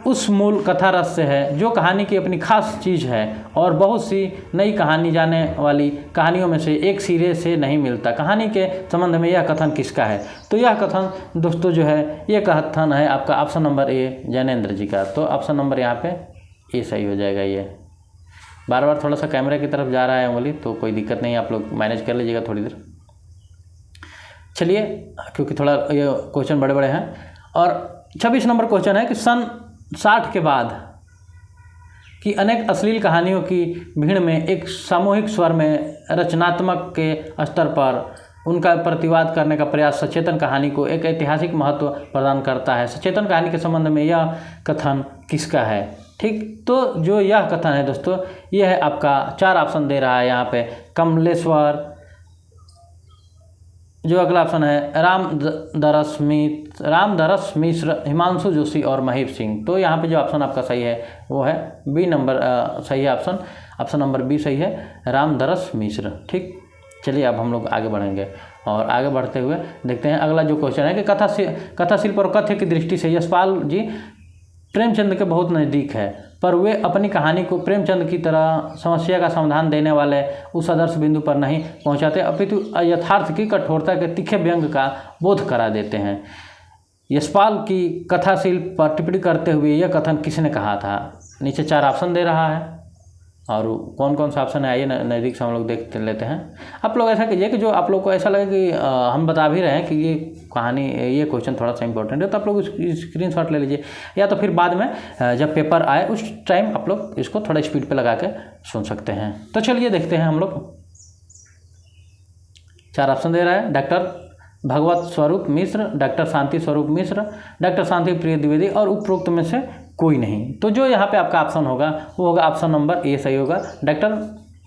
उस मूल कथा रस से है जो कहानी की अपनी खास चीज़ है और बहुत सी नई कहानी जाने वाली कहानियों में से एक सिरे से नहीं मिलता। कहानी के संबंध में यह कथन किसका है? तो यह कथन दोस्तों जो है, ये कथन है आपका ऑप्शन नंबर ए, जैनेन्द्र जी का। तो ऑप्शन नंबर यहाँ पे ए सही हो जाएगा। ये बार बार थोड़ा सा कैमरे की तरफ जा रहा है उंगली, तो कोई दिक्कत नहीं, आप लोग मैनेज कर लीजिएगा थोड़ी देर। चलिए क्योंकि थोड़ा ये क्वेश्चन बड़े बड़े हैं। और 26 नंबर क्वेश्चन है कि सन 60 के बाद की अनेक अश्लील कहानियों की भीड़ में एक सामूहिक स्वर में रचनात्मक के स्तर पर उनका प्रतिवाद करने का प्रयास सचेतन कहानी को एक ऐतिहासिक महत्व प्रदान करता है। सचेतन कहानी के संबंध में यह कथन किसका है? ठीक, तो जो यह कथन है दोस्तों, यह है आपका 4 ऑप्शन दे रहा है यहाँ पे, कमलेश्वर, जो अगला ऑप्शन है रामदरस मिश्र, हिमांशु जोशी और महीप सिंह। तो यहाँ पे जो ऑप्शन आपका सही है वो है बी नंबर सही है ऑप्शन, ऑप्शन नंबर बी सही है, रामदरस मिश्र। ठीक, चलिए अब हम लोग आगे बढ़ेंगे और आगे बढ़ते हुए देखते हैं अगला जो क्वेश्चन है कि कथा शिल्प और कथ्य की दृष्टि से यशपाल जी प्रेमचंद के बहुत नज़दीक है, पर वे अपनी कहानी को प्रेमचंद की तरह समस्या का समाधान देने वाले उस आदर्श बिंदु पर नहीं पहुंचाते, अपितु यथार्थ की कठोरता के तीखे व्यंग का बोध करा देते हैं। यशपाल की कथा शिल्प पर टिप्पणी करते हुए यह कथन किसने कहा था? नीचे 4 ऑप्शन दे रहा है, और कौन कौन सा ऑप्शन है आइए नज़दीक से हम लोग देख लेते हैं। आप लोग ऐसा कीजिए कि जो आप लोग को ऐसा लगे कि हम बता भी रहे हैं कि ये कहानी ये क्वेश्चन थोड़ा सा इंपॉर्टेंट है, तो आप लोग स्क्रीनशॉट ले लीजिए, या तो फिर बाद में जब पेपर आए उस टाइम आप लोग इसको थोड़ा स्पीड पे लगा के सुन सकते हैं। तो चलिए देखते हैं हम लोग। 4 ऑप्शन दे रहा है, डॉक्टर भगवत स्वरूप मिश्र, डॉक्टर शांति स्वरूप मिश्र, डॉक्टर शांति प्रिय द्विवेदी और उपरोक्त में से कोई नहीं। तो जो यहाँ पे आपका ऑप्शन होगा वो होगा ऑप्शन नंबर ए सही होगा, डॉक्टर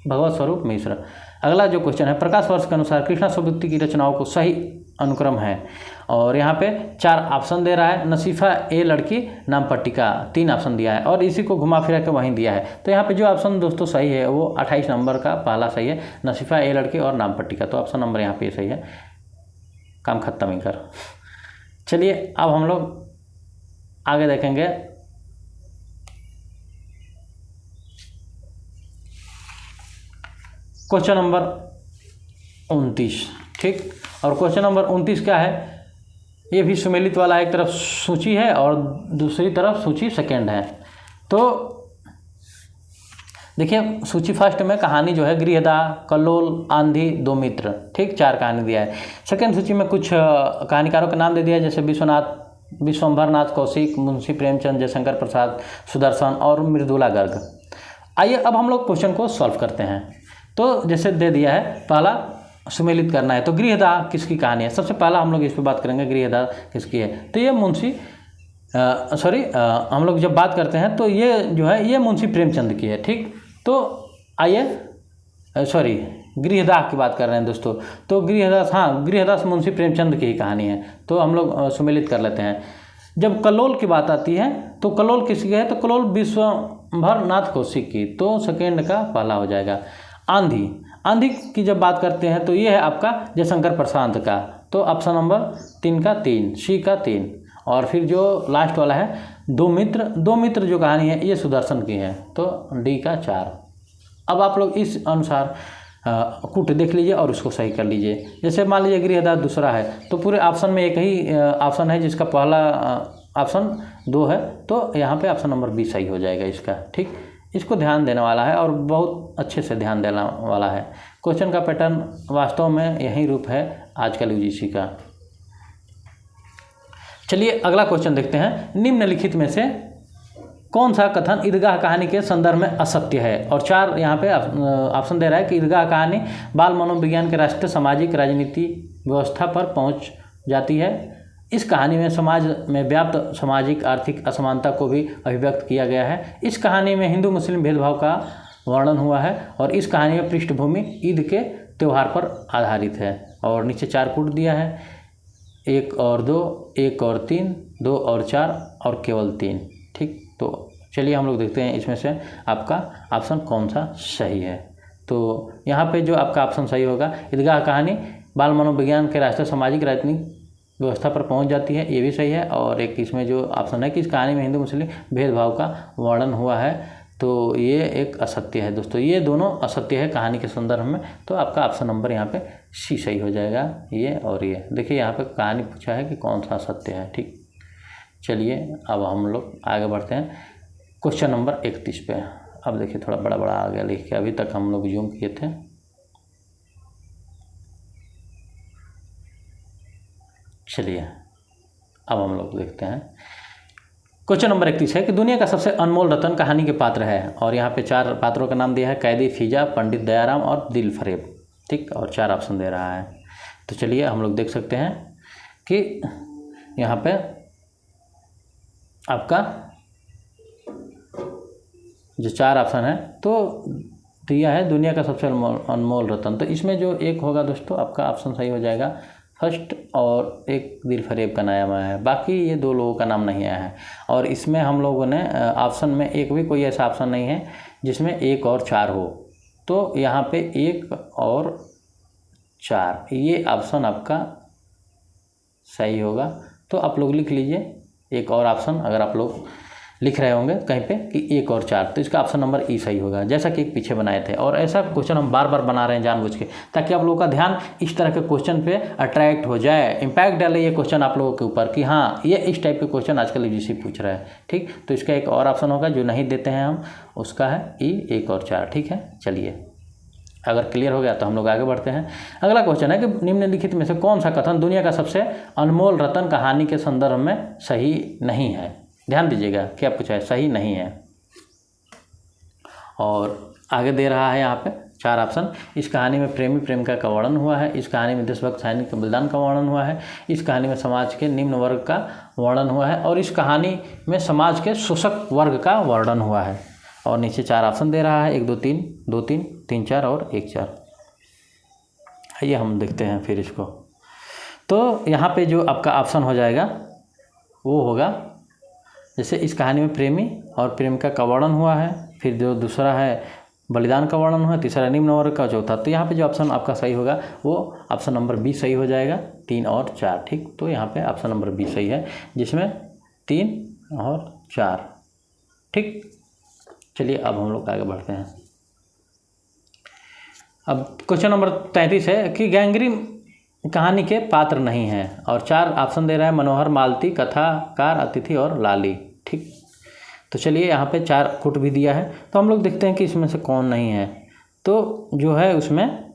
भगवत स्वरूप मिश्र। अगला जो क्वेश्चन है, प्रकाश वर्ष के अनुसार कृष्णा स्वभुक्ति की रचनाओं को सही अनुक्रम है, और यहाँ पे 4 ऑप्शन दे रहा है। नसीफा ए लड़की नाम पट्टिका 3 ऑप्शन दिया है, और इसी को घुमा फिरा के वहीं दिया है। तो यहाँ पे जो ऑप्शन दोस्तों सही है वो 28 नंबर का पहला सही है, नसीफा ए लड़की और नाम पट्टिका। तो ऑप्शन नंबर यहाँ पे सही है, काम खत्म ही कर। चलिए अब हम लोग आगे देखेंगे। क्वेश्चन नंबर 29, ठीक। और क्वेश्चन नंबर 29 क्या है, ये भी सुमेलित वाला, एक तरफ सूची है और दूसरी तरफ सूची सेकंड है। तो देखिए सूची फर्स्ट में कहानी जो है गृहदाह, कल्लोल, आंधी, दो मित्र, ठीक 4 कहानी दिया है। सेकंड सूची में कुछ कहानीकारों का नाम दे दिया है, जैसे विश्वंभर नाथ कौशिक, मुंशी प्रेमचंद, जयशंकर प्रसाद, सुदर्शन और मृदुला गर्ग। आइए अब हम लोग क्वेश्चन को सॉल्व करते हैं। तो जैसे दे दिया है, पहला सुमेलित करना है, तो गृहदाह किसकी कहानी है। सबसे पहला हम लोग इस पर बात करेंगे, गृहदाह किसकी है। तो ये हम लोग जब बात करते हैं तो ये जो है ये मुंशी प्रेमचंद की है, ठीक। तो आइए गृहदाह की बात कर रहे हैं दोस्तों। तो गृहदाह मुंशी प्रेमचंद की ही कहानी है, तो हम लोग सुमेलित कर लेते हैं। जब कल्लोल की बात आती है तो कल्लोल किसकी है, तो कल्लोल विश्वंभर नाथ कौशिक की, तो सेकेंड का पहला हो जाएगा। आंधी की जब बात करते हैं तो ये है आपका जयशंकर प्रसाद का, तो ऑप्शन नंबर 3 का 3, सी का 3। और फिर जो लास्ट वाला है दो मित्र जो कहानी है ये सुदर्शन की है, तो डी का 4। अब आप लोग इस अनुसार कूट देख लीजिए और उसको सही कर लीजिए। जैसे मान लीजिए गृहदाह दूसरा है, तो पूरे ऑप्शन में एक ही ऑप्शन है जिसका पहला ऑप्शन 2 है, तो यहाँ पे ऑप्शन नंबर बी सही हो जाएगा इसका, ठीक। इसको ध्यान देने वाला है और बहुत अच्छे से ध्यान देने वाला है। क्वेश्चन का पैटर्न वास्तव में यही रूप है आजकल यूजीसी का। चलिए अगला क्वेश्चन देखते हैं। निम्नलिखित में से कौन सा कथन ईदगाह कहानी के संदर्भ में असत्य है। और 4 यहाँ पे ऑप्शन दे रहा है कि ईदगाह कहानी बाल मनोविज्ञान के राष्ट्रीय सामाजिक राजनीति व्यवस्था पर पहुँच जाती है। इस कहानी में समाज में व्याप्त सामाजिक आर्थिक असमानता को भी अभिव्यक्त किया गया है। इस कहानी में हिंदू मुस्लिम भेदभाव का वर्णन हुआ है, और इस कहानी में पृष्ठभूमि ईद के त्यौहार पर आधारित है। और नीचे 4 कूट दिया है, 1 और 2, 1 और 3, 2 और 4 और केवल 3, ठीक। तो चलिए हम लोग देखते हैं इसमें से आपका ऑप्शन कौन सा सही है। तो यहाँ पे जो आपका ऑप्शन सही होगा, ईदगाह कहानी बाल मनोविज्ञान के राष्ट्रीय सामाजिक राजनीतिक व्यवस्था पर पहुंच जाती है, ये भी सही है। और एक इसमें जो ऑप्शन है कि इस कहानी में हिंदू मुस्लिम भेदभाव का वर्णन हुआ है, तो ये एक असत्य है दोस्तों। ये दोनों असत्य है कहानी के संदर्भ में, तो आपका ऑप्शन नंबर यहाँ पे सी सही हो जाएगा, ये और ये। देखिए यहाँ पे कहानी पूछा है कि कौन सा असत्य है, ठीक। चलिए अब हम लोग आगे बढ़ते हैं क्वेश्चन नंबर 31 पे। अब देखिए थोड़ा बड़ा आ गया लिख के, अभी तक हम लोग जूम किए थे। चलिए अब हम लोग देखते हैं। क्वेश्चन नंबर 31 है कि दुनिया का सबसे अनमोल रतन कहानी के पात्र है। और यहाँ पे 4 पात्रों का नाम दिया है, कैदी, फीजा, पंडित दयाराम और दिल फरेब, ठीक। और 4 ऑप्शन दे रहा है। तो चलिए हम लोग देख सकते हैं कि यहाँ पे आपका जो 4 ऑप्शन है तो दिया है दुनिया का सबसे अनमोल रतन। तो इसमें जो एक होगा दोस्तों आपका ऑप्शन सही हो जाएगा फर्स्ट, और एक दिल फरेब का नाम आया है, बाकी ये 2 लोगों का नाम नहीं आया है। और इसमें हम लोगों ने ऑप्शन में एक भी कोई ऐसा ऑप्शन नहीं है जिसमें 1 और 4 हो, तो यहाँ पे 1 और 4 ये ऑप्शन आपका सही होगा। तो आप लोग लिख लीजिए एक और ऑप्शन, अगर आप लोग लिख रहे होंगे कहीं पे कि 1 और 4, तो इसका ऑप्शन नंबर ई सही होगा, जैसा कि एक पीछे बनाए थे। और ऐसा क्वेश्चन हम बार बार बना रहे हैं जानबूझ के, ताकि आप लोगों का ध्यान इस तरह के क्वेश्चन पे अट्रैक्ट हो जाए, इम्पैक्ट डाले ये क्वेश्चन आप लोगों के ऊपर कि हाँ ये इस टाइप के क्वेश्चन आजकल यूजीसी पूछ रहा है। ठीक, तो इसका एक और ऑप्शन होगा जो नहीं देते हैं हम, उसका है ई 1 और 4। ठीक है, चलिए अगर क्लियर हो गया तो हम लोग आगे बढ़ते हैं। अगला क्वेश्चन है कि निम्नलिखित में से कौन सा कथन दुनिया का सबसे अनमोल रतन कहानी के संदर्भ में सही नहीं है। ध्यान दीजिएगा क्या पूछा है, सही नहीं है। और आगे दे रहा है यहाँ पे 4 ऑप्शन। इस कहानी में प्रेमी प्रेमिका का वर्णन हुआ है, इस कहानी में देशभक्त सैनिक के बलिदान का वर्णन हुआ है, इस कहानी में समाज के निम्न वर्ग का वर्णन हुआ है, और इस कहानी में समाज के शोषक वर्ग का वर्णन हुआ है। और नीचे 4 ऑप्शन दे रहा है, 1 2 3, 2 3, 3 4 और 1 4। आइए हम देखते हैं फिर इसको। तो यहाँ पे जो आपका ऑप्शन हो जाएगा वो होगा, जैसे इस कहानी में प्रेमी और प्रेमिका का वर्णन हुआ है, फिर जो दूसरा है बलिदान का वर्णन हुआ है, तीसरा निम्न वर्ग का, चौथा। तो यहाँ पे जो ऑप्शन आपका सही होगा वो ऑप्शन नंबर बी सही हो जाएगा, 3 और 4। ठीक, तो यहाँ पे ऑप्शन नंबर बी सही है, जिसमें 3 और 4। ठीक, चलिए अब हम लोग आगे बढ़ते हैं। अब क्वेश्चन नंबर 33 है कि गैंग्रीन कहानी के पात्र नहीं हैं, और 4 ऑप्शन दे रहा है, मनोहर, मालती, कथाकार, अतिथि और लाली। ठीक, तो चलिए यहाँ पे 4 कुट भी दिया है, तो हम लोग देखते हैं कि इसमें से कौन नहीं है। तो जो है उसमें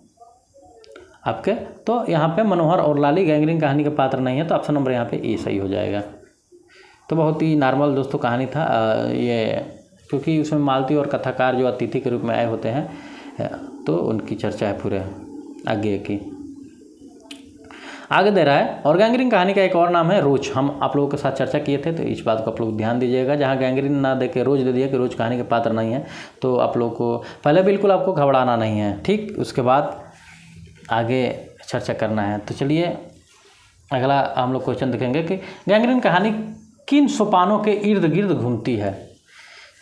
आपके, तो यहाँ पे मनोहर और लाली गैंग्रीन कहानी के पात्र नहीं है, तो ऑप्शन नंबर यहाँ पे ए सही हो जाएगा। तो बहुत ही नॉर्मल दोस्तों कहानी था ये, क्योंकि उसमें मालती और कथाकार जो अतिथि के रूप में आए होते हैं, तो उनकी चर्चा है पूरे आगे की। आगे दे रहा है, और गैंग्रीन कहानी का एक और नाम है रोज। हम आप लोगों के साथ चर्चा किए थे, तो इस बात को आप लोग ध्यान दीजिएगा। जहाँ गैंग्रीन ना दे के रोज दे दिया कि रोज कहानी के पात्र नहीं है, तो आप लोग को पहले बिल्कुल आपको घबराना नहीं है। ठीक, उसके बाद आगे चर्चा करना है। तो चलिए अगला हम लोग क्वेश्चन देखेंगे कि गैंग्रीन कहानी किन सोपानों के इर्द गिर्द घूमती है।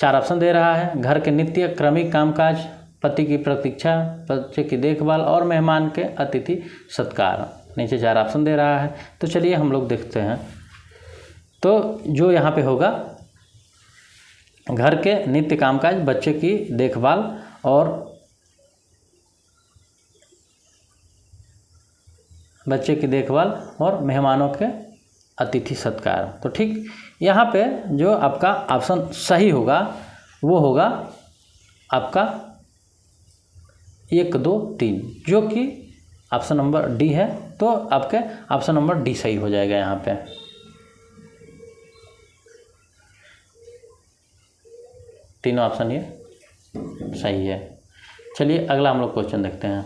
4 ऑप्शन दे रहा है, घर के नित्य क्रमिक कामकाज, पति की प्रतीक्षा, बच्चे की देखभाल और मेहमान के अतिथि सत्कार। नीचे 4 ऑप्शन दे रहा है, तो चलिए हम लोग देखते हैं। तो जो यहाँ पे होगा, घर के नित्य कामकाज, बच्चे की देखभाल और मेहमानों के अतिथि सत्कार। तो ठीक, यहाँ पे जो आपका ऑप्शन सही होगा वो होगा आपका 1 2 3, जो कि ऑप्शन नंबर डी है। तो आपके ऑप्शन नंबर डी सही हो जाएगा यहाँ पे। तीनों ऑप्शन ये सही है। चलिए अगला हम लोग क्वेश्चन देखते हैं,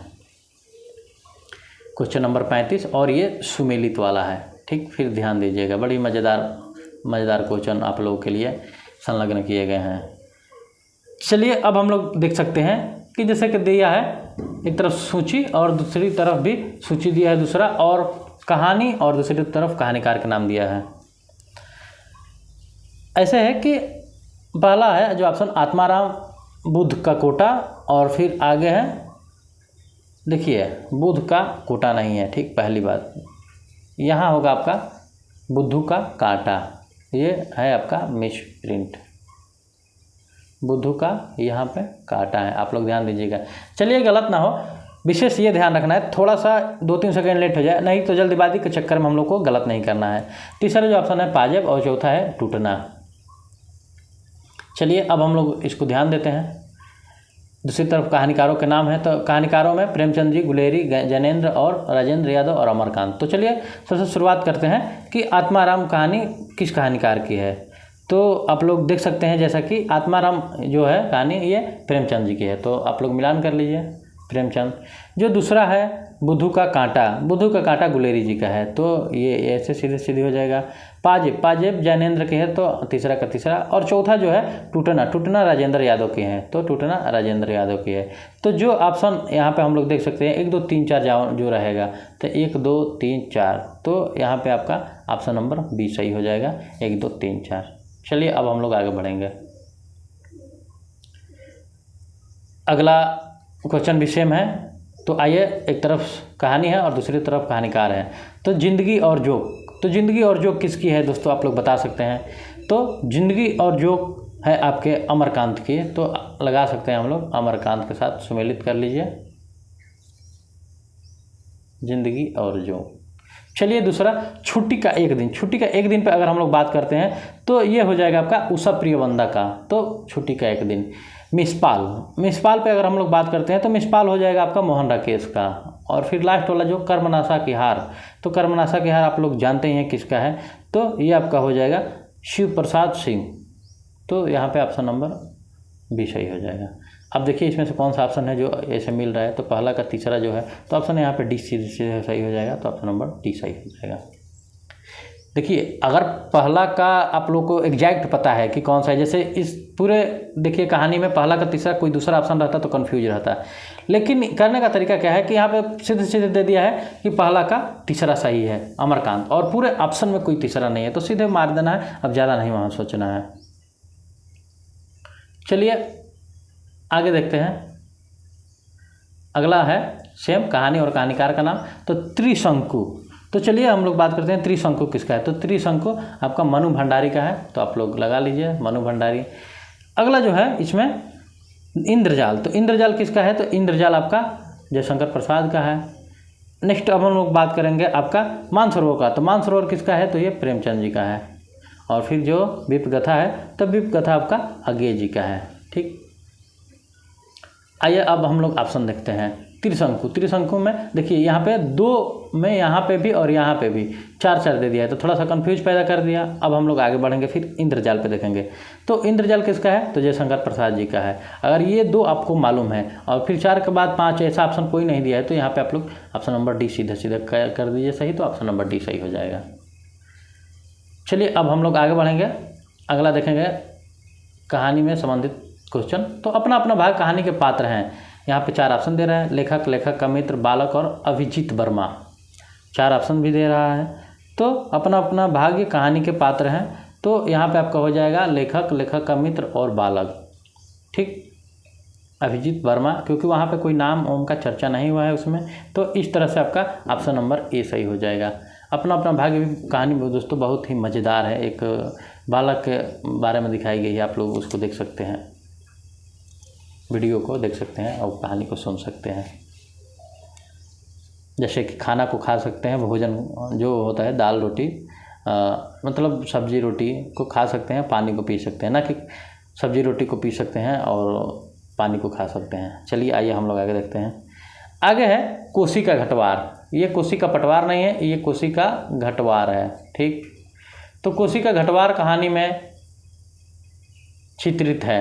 क्वेश्चन नंबर 35, और ये सुमेलित वाला है। ठीक, फिर ध्यान दीजिएगा, बड़ी मज़ेदार क्वेश्चन आप लोगों के लिए संलग्न किए गए हैं। चलिए अब हम लोग देख सकते हैं कि जैसे कि दिया है एक तरफ सूची और दूसरी तरफ भी सूची दिया है दूसरा, और कहानी, और दूसरी तरफ कहानीकार का नाम दिया है। ऐसे है कि पहला है जो ऑप्शन आत्माराम बुद्ध का कोटा, और फिर आगे है देखिए बुद्ध का कोटा नहीं है। ठीक, पहली बात यहाँ होगा आपका बुद्धू का कांटा, ये है आपका मिस प्रिंट, बुद्धू का यहाँ पे काटा है, आप लोग ध्यान दीजिएगा। चलिए गलत ना हो, विशेष ये ध्यान रखना है, थोड़ा सा 2-3 सेकंड लेट हो जाए, नहीं तो जल्दबाजी के चक्कर में हम लोग को गलत नहीं करना है। तीसरा जो ऑप्शन है पाजेब, और चौथा है टूटना। चलिए अब हम लोग इसको ध्यान देते हैं। दूसरी तरफ कहानीकारों के नाम है, तो कहानीकारों में प्रेमचंद जी, गुलेरी, जैनेन्द्र और राजेंद्र यादव और अमरकांत। तो चलिए सबसे शुरुआत करते हैं कि आत्माराम कहानी किस कहानीकार की है। तो आप लोग देख सकते हैं जैसा कि आत्माराम जो है कहानी ये प्रेमचंद जी की है, तो आप लोग मिलान कर लीजिए प्रेमचंद। जो दूसरा है बुद्धू का कांटा गुलेरी जी का है, तो ये ऐसे सीधे हो जाएगा। पाजेब जैनेन्द्र के है, तो तीसरा का तीसरा। और चौथा जो है टूटना राजेंद्र यादव की है, तो टूटना राजेंद्र यादव की है। तो जो ऑप्शन यहाँ पे हम लोग देख सकते हैं 1 2 3 4 जो रहेगा, तो 1 2 3 4, तो यहाँ पे आपका ऑप्शन नंबर बी सही हो जाएगा, 1 2 3 4। चलिए अब हम लोग आगे बढ़ेंगे। अगला क्वेश्चन भी सेम है, तो आइए एक तरफ कहानी है और दूसरी तरफ कहानीकार है। तो जिंदगी और जोक किसकी है दोस्तों, आप लोग बता सकते हैं। तो जिंदगी और जोग है आपके अमरकांत की, तो लगा सकते हैं हम लोग अमरकांत के साथ सुमेलित कर लीजिए, जिंदगी और जोग। चलिए दूसरा, छुट्टी का एक दिन। छुट्टी का एक दिन पे अगर हम लोग बात करते हैं तो ये हो जाएगा आपका उषा प्रियवंदा का, तो छुट्टी का एक दिन। मिसपाल, मिसपाल पे अगर हम लोग बात करते हैं तो मिसपाल हो जाएगा आपका मोहन राकेश का। और फिर लास्ट वाला जो कर्मनाशा की हार, तो कर्मनाशा की हार आप लोग जानते ही हैं किसका है, तो ये आपका हो जाएगा शिव प्रसाद सिंह। तो यहाँ पे ऑप्शन नंबर बी सही हो जाएगा। अब देखिए इसमें से कौन सा ऑप्शन है जो ऐसे मिल रहा है, तो पहला का तीसरा जो है, तो ऑप्शन यहाँ पे डी सीधे सही हो जाएगा, तो ऑप्शन नंबर डी सही हो जाएगा। देखिए अगर पहला का आप लोग को एग्जैक्ट पता है कि कौन सा है, जैसे इस पूरे देखिए कहानी में पहला का तीसरा कोई दूसरा ऑप्शन रहता तो कन्फ्यूज रहता, लेकिन करने का तरीका क्या है कि यहाँ पे सीधे सीधे दे दिया है कि पहला का तीसरा सही है अमरकांत, और पूरे ऑप्शन में कोई तीसरा नहीं है, तो सीधे मार देना है, अब ज़्यादा नहीं वहाँ सोचना है। चलिए आगे देखते हैं, अगला है सेम कहानी और कहानीकार का नाम, तो त्रिशंकु। तो चलिए हम लोग बात करते हैं त्रिशंकु किसका है, तो त्रिशंकु आपका मनु भंडारी का है, तो आप लोग लगा लीजिए मनु भंडारी। अगला जो है इसमें इंद्रजाल, तो इंद्रजाल किसका है, तो इंद्रजाल आपका जयशंकर प्रसाद का है। नेक्स्ट अब हम लोग बात करेंगे आपका मानसरोवर का, तो मानसरोवर किसका है, तो ये प्रेमचंद जी का है। और फिर जो विप्र कथा है, तो विप्र कथा आपका अज्ञेय जी का है। ठीक, आइए अब हम लोग ऑप्शन देखते हैं। त्रिशंकु, त्रिशंकु में देखिए यहाँ पे दो में यहाँ पे भी और यहाँ पे भी चार चार दे दिया है, तो थोड़ा सा कंफ्यूज पैदा कर दिया। अब हम लोग आगे बढ़ेंगे, फिर इंद्रजाल पे देखेंगे, तो इंद्रजाल किसका है, तो जयशंकर प्रसाद जी का है। अगर ये दो आपको मालूम है और फिर चार के बाद पाँच ऐसा ऑप्शन कोई नहीं दिया है, तो यहाँ पे आप लोग ऑप्शन नंबर डी सीधे सीधे कर दीजिए सही, तो ऑप्शन नंबर डी सही हो जाएगा। चलिए अब हम लोग आगे बढ़ेंगे, अगला देखेंगे कहानी में संबंधित क्वेश्चन। तो अपना अपना भाग कहानी के पात्र हैं, यहाँ पे चार ऑप्शन दे रहा है, लेखक, लेखक का मित्र, बालक और अभिजीत वर्मा, चार ऑप्शन भी दे रहा है। तो अपना अपना भाग ये कहानी के पात्र हैं, तो यहाँ पे आपका हो जाएगा लेखक, लेखक का मित्र और बालक। ठीक, अभिजीत वर्मा, क्योंकि वहाँ पे कोई नाम ओम का चर्चा नहीं हुआ है उसमें, तो इस तरह से आपका ऑप्शन नंबर ए सही हो जाएगा। अपना अपना भाग्य भी कहानी दोस्तों बहुत ही मज़ेदार है, एक बालक के बारे में दिखाई गई है, आप लोग उसको देख सकते हैं, वीडियो को देख सकते हैं और कहानी को सुन सकते हैं। जैसे कि खाना को खा सकते हैं, भोजन जो होता है दाल रोटी मतलब सब्जी रोटी को खा सकते हैं, पानी को पी सकते हैं, ना कि सब्जी रोटी को पी सकते हैं और पानी को खा सकते हैं। चलिए आइए हम लोग आगे देखते हैं। आगे है कोसी का घटवार, ये कोसी का पटवार नहीं है, ये कोसी का घटवार है। ठीक, तो कोसी का घटवार कहानी में चित्रित है,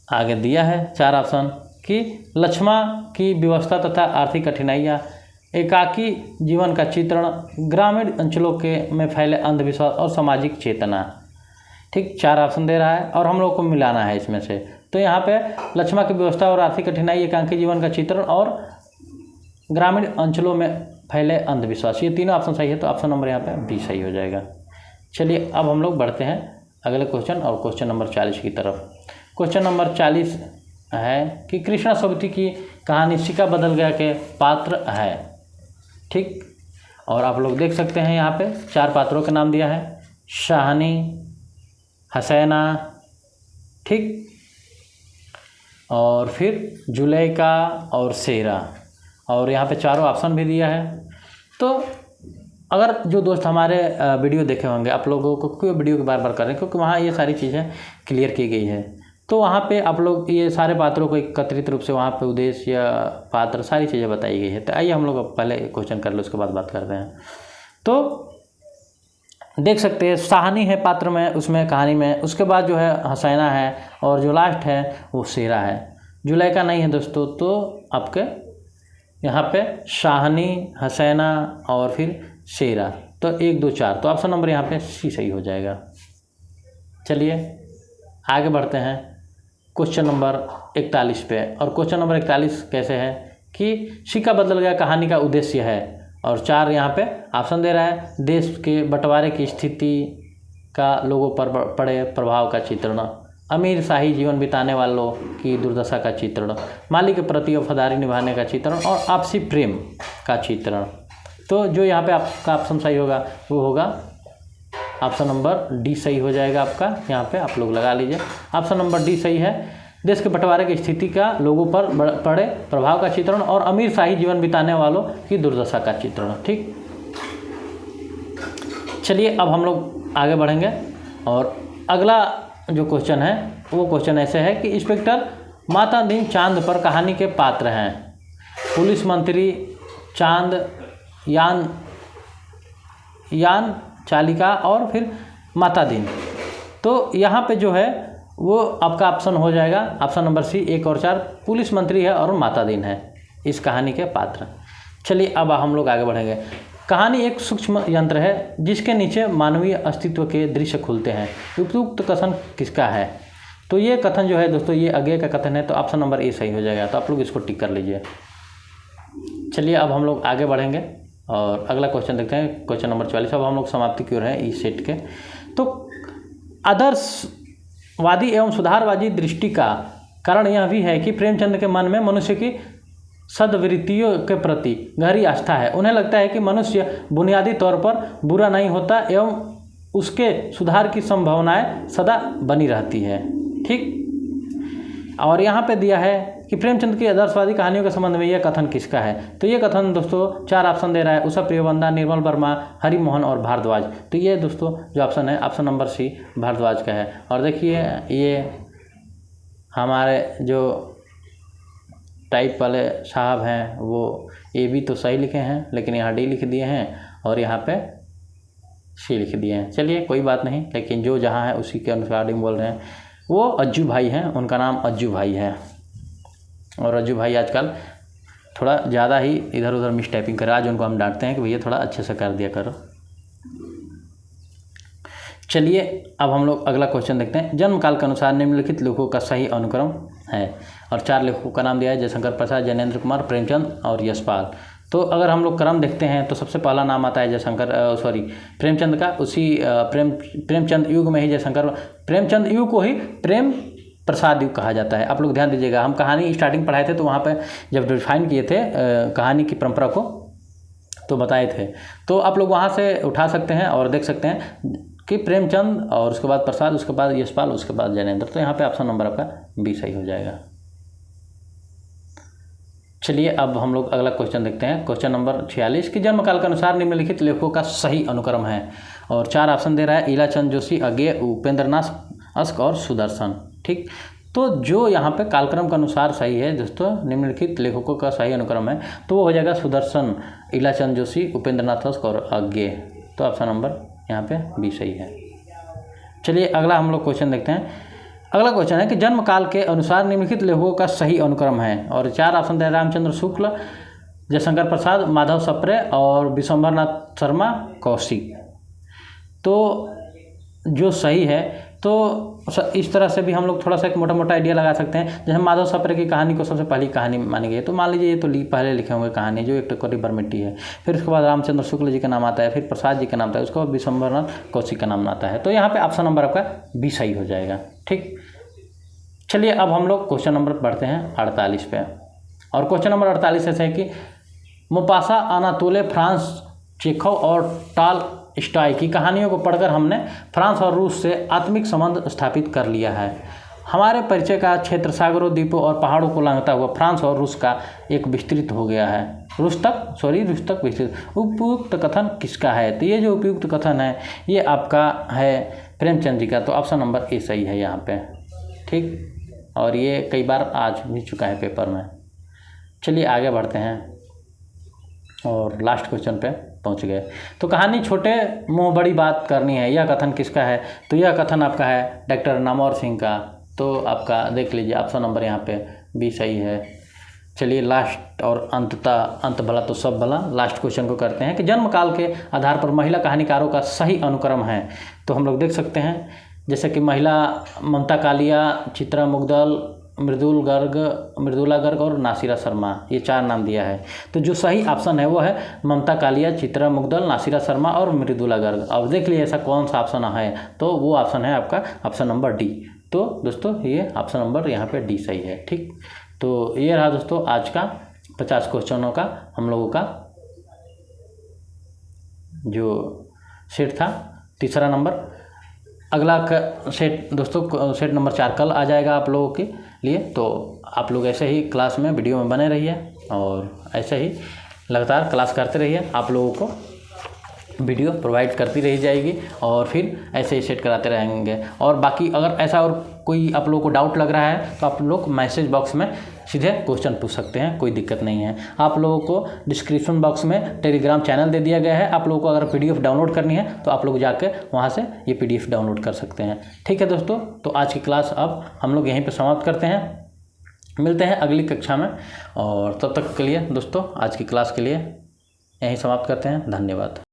आगे दिया है चार ऑप्शन कि लक्ष्मा की व्यवस्था तथा आर्थिक कठिनाइयाँ, एकाकी जीवन का चित्रण, ग्रामीण अंचलों के में फैले अंधविश्वास और सामाजिक चेतना। ठीक, चार ऑप्शन दे रहा है और हम लोग को मिलाना है इसमें से। तो यहाँ पे लक्ष्मा की व्यवस्था और आर्थिक कठिनाई, एकाकी जीवन का चित्रण और ग्रामीण अंचलों में फैले अंधविश्वास, ये तीनों ऑप्शन सही है, तो ऑप्शन नंबर यहाँ पे बी सही हो जाएगा। चलिए अब हम लोग बढ़ते हैं अगले क्वेश्चन और क्वेश्चन नंबर 40 की तरफ। क्वेश्चन नंबर 40 है कि कृष्णा सोबती की कहानी सिक्का बदल गया के पात्र है। ठीक, और आप लोग देख सकते हैं यहाँ पे चार पात्रों के नाम दिया है, शाहनी, हसैना, ठीक, और फिर जुलेखा और शेरा, और यहाँ पे चारों ऑप्शन भी दिया है। तो अगर जो दोस्त हमारे वीडियो देखे होंगे, आप लोगों को क्यों वीडियो को बार बार कर रहे हैं, क्योंकि वहाँ ये सारी चीज़ें क्लियर की गई है, तो वहाँ पे आप लोग ये सारे पात्रों को एकत्रित रूप से वहाँ पे उद्देश्य या पात्र सारी चीज़ें बताई गई है। तो आइए हम लोग पहले क्वेश्चन कर लो, उसके बाद बात करते हैं। तो देख सकते हैं शाहनी है पात्र में, उसमें कहानी में, उसके बाद जो है हसैना है और जो लास्ट है वो शेरा है, जुलेखा नहीं है दोस्तों। तो आपके यहाँ पे शाहनी, हसैना और फिर शेरा, तो 1 2 4, तो ऑप्शन नंबर यहाँ पे सी सही हो जाएगा। चलिए आगे बढ़ते हैं क्वेश्चन नंबर 41 पे, और क्वेश्चन नंबर 41 कैसे है कि सिक्का बदल गया कहानी का उद्देश्य है, और चार यहाँ पे ऑप्शन दे रहा है, देश के बंटवारे की स्थिति का लोगों पर पड़े प्रभाव का चित्रण, अमीर शाही जीवन बिताने वालों की दुर्दशा का चित्रण, मालिक के प्रति वफादारी निभाने का चित्रण और आपसी प्रेम का चित्रण। तो जो यहाँ पे आपका ऑप्शन सही होगा वो होगा ऑप्शन नंबर डी सही हो जाएगा आपका। यहाँ पे आप लोग लगा लीजिए, ऑप्शन नंबर डी सही है। देश के बंटवारे की स्थिति का लोगों पर पड़े प्रभाव का चित्रण और अमीर शाही जीवन बिताने वालों की दुर्दशा का चित्रण। ठीक, चलिए अब हम लोग आगे बढ़ेंगे और अगला जो क्वेश्चन है वो क्वेश्चन ऐसे है कि इंस्पेक्टर माता दीन चांद पर कहानी के पात्र हैं। पुलिस मंत्री, चांद, यान चालिका और फिर माता दीन। तो यहाँ पे जो है वो आपका ऑप्शन हो जाएगा ऑप्शन नंबर सी 1 और 4। पुलिस मंत्री है और माता दीन है इस कहानी के पात्र। चलिए अब हम लोग आगे बढ़ेंगे। कहानी एक सूक्ष्म यंत्र है जिसके नीचे मानवीय अस्तित्व के दृश्य खुलते हैं। उपयुक्त कथन किसका है? तो ये कथन जो है दोस्तों ये आगे का कथन है, तो ऑप्शन नंबर ए सही हो जाएगा। तो आप लोग इसको टिक कर लीजिए। चलिए अब हम लोग आगे बढ़ेंगे और अगला क्वेश्चन देखते हैं, क्वेश्चन नंबर 44। अब हम लोग समाप्ति की ओर हैं इस सेट के। तो आदर्शवादी एवं सुधारवादी दृष्टि का कारण यह भी है कि प्रेमचंद के मन में मनुष्य की सद्वृत्तियों के प्रति गहरी आस्था है। उन्हें लगता है कि मनुष्य बुनियादी तौर पर बुरा नहीं होता एवं उसके सुधार की संभावनाएं सदा बनी रहती है। ठीक, और यहाँ पे दिया है कि प्रेमचंद की आदर्शवादी कहानियों के संबंध में यह कथन किसका है? तो ये कथन दोस्तों 4 ऑप्शन दे रहा है, उषा प्रियवंदा, निर्मल वर्मा, हरिमोहन और भारद्वाज। तो ये दोस्तों जो ऑप्शन है ऑप्शन नंबर सी भारद्वाज का है। और देखिए ये हमारे जो टाइप वाले साहब हैं वो ए भी तो सही लिखे हैं, लेकिन यहाँ डी लिख दिए हैं और यहाँ पे सी लिख दिए हैं। चलिए कोई बात नहीं, लेकिन जो जहाँ है उसी के अनुसार ही बोल रहे हैं। वो अज्जू भाई हैं, उनका नाम अज्जू भाई है। और अज्जू भाई आजकल थोड़ा ज़्यादा ही इधर उधर मिस टाइपिंग कर रहा है। आज उनको हम डांटते हैं कि भैया थोड़ा अच्छे से कर दिया करो। चलिए अब हम लोग अगला क्वेश्चन देखते हैं। जन्म काल के अनुसार निम्नलिखित लेखकों का सही अनुक्रम है। और 4 लेखकों का नाम दिया है, जयशंकर प्रसाद, ज्ञानेंद्र कुमार, प्रेमचंद और यशपाल। तो अगर हम लोग क्रम देखते हैं तो सबसे पहला नाम आता है प्रेमचंद का। उसी प्रेमचंद युग में ही प्रेमचंद युग को ही प्रेम प्रसाद युग कहा जाता है। आप लोग ध्यान दीजिएगा, हम कहानी स्टार्टिंग पढ़ाए थे तो वहाँ पे जब डिफाइन किए थे कहानी की परंपरा को तो बताए थे। तो आप लोग वहाँ से उठा सकते हैं और देख सकते हैं कि प्रेमचंद और उसके बाद प्रसाद, उसके बाद यशपाल, उसके बाद ज्ञानेंद्र। तो यहाँ पे ऑप्शन नंबर आपका बी सही हो जाएगा। चलिए अब हम लोग अगला क्वेश्चन देखते हैं, क्वेश्चन नंबर 46 कि जन्म काल के अनुसार निम्नलिखित लेखकों का सही अनुक्रम है। और 4 ऑप्शन दे रहा है, ईलाचंद जोशी, अज्ञेय, उपेंद्रनाथ अस्क और सुदर्शन। ठीक, तो जो यहाँ पे कालक्रम के अनुसार सही है दोस्तों, निम्नलिखित लेखकों का सही अनुक्रम है, तो वो हो जाएगा सुदर्शन, ईलाचंद जोशी, उपेंद्रनाथ अस्क और अज्ञेय। तो ऑप्शन नंबर यहाँ पे बी सही है। चलिए अगला हम लोग क्वेश्चन देखते हैं। अगला क्वेश्चन है कि जन्म काल के अनुसार निम्नलिखित लेखकों का सही अनुक्रम है। और 4 ऑप्शन दे रामचंद्र शुक्ल, जयशंकर प्रसाद, माधव सप्रे और विश्वंभरनाथ शर्मा, कौशिक। तो जो सही है तो इस तरह से भी हम लोग थोड़ा सा एक मोटा मोटा आइडिया लगा सकते हैं। जैसे माधव सप्रे की कहानी को सबसे पहली कहानी मानी गई है, तो मान लीजिए ये तो पहले लिखे होंगे कहानी, जो एक टकोरी बरमिट्टी है। फिर उसके बाद रामचंद्र शुक्ल जी का नाम आता है, फिर प्रसाद जी का नाम आता है, उसके बाद विश्वंभरनाथ कौशिक का नाम आता है। तो यहाँ पे ऑप्शन नंबर आपका बी सही हो जाएगा। ठीक, चलिए अब हम लोग क्वेश्चन नंबर पढ़ते हैं 48 पे। और क्वेश्चन नंबर 48 ऐसे है कि मोपासा, अनातोले फ्रांस, चेखव और टॉलस्टॉय की कहानियों को पढ़कर हमने फ्रांस और रूस से आत्मिक संबंध स्थापित कर लिया है। हमारे परिचय का क्षेत्र सागरों, द्वीपों और पहाड़ों को लांघता हुआ फ्रांस और रूस का एक विस्तृत हो गया है। रूस तक विस्तृत। उपयुक्त कथन किसका है? तो ये जो उपयुक्त कथन है ये आपका है प्रेमचंद जी का। तो ऑप्शन नंबर ए सही है यहाँ पे। ठीक, और ये कई बार आ भी चुका है पेपर में। चलिए आगे बढ़ते हैं और लास्ट क्वेश्चन पे पहुंच गए। तो कहानी छोटे मुंह बड़ी बात करनी है, यह कथन किसका है? तो यह कथन आपका है डॉक्टर नामवर सिंह का। तो आपका देख लीजिए ऑप्शन नंबर यहाँ पे बी सही है। चलिए लास्ट और अंत भला तो सब भला, लास्ट क्वेश्चन को करते हैं कि जन्म काल के आधार पर महिला कहानीकारों का सही अनुक्रम है। तो हम लोग देख सकते हैं जैसे कि महिला ममता कालिया, चित्रा मुगदल, मृदुला गर्ग और नासिरा शर्मा, ये 4 नाम दिया है। तो जो सही ऑप्शन है वो है ममता कालिया, चित्रा मुगदल, नासिरा शर्मा और मृदुला गर्ग। अब देख लीजिए ऐसा कौन सा ऑप्शन है, तो वो ऑप्शन है आपका ऑप्शन नंबर डी। तो दोस्तों ये ऑप्शन नंबर यहाँ पे डी सही है। ठीक, तो ये रहा दोस्तों आज का 50 क्वेश्चनों का हम लोगों का जो सेट था। तीसरा नंबर। अगला सेट दोस्तों, सेट नंबर 4 कल आ जाएगा आप लोगों के लिए। तो आप लोग ऐसे ही क्लास में वीडियो में बने रहिए और ऐसे ही लगातार क्लास करते रहिए। आप लोगों को वीडियो प्रोवाइड करती रही जाएगी और फिर ऐसे ही सेट कराते रहेंगे। और बाकी अगर ऐसा और कोई आप लोगों को डाउट लग रहा है तो आप लोग मैसेज बॉक्स में सीधे क्वेश्चन पूछ सकते हैं, कोई दिक्कत नहीं है। आप लोगों को डिस्क्रिप्शन बॉक्स में टेलीग्राम चैनल दे दिया गया है। आप लोगों को अगर PDF डाउनलोड करनी है तो आप लोग जाके वहाँ से ये PDF डाउनलोड कर सकते हैं। ठीक है दोस्तों, तो आज की क्लास अब हम लोग यहीं पर समाप्त करते हैं। मिलते हैं अगली कक्षा में, और तब तक के लिए दोस्तों आज की क्लास के लिए यहीं समाप्त करते हैं। धन्यवाद।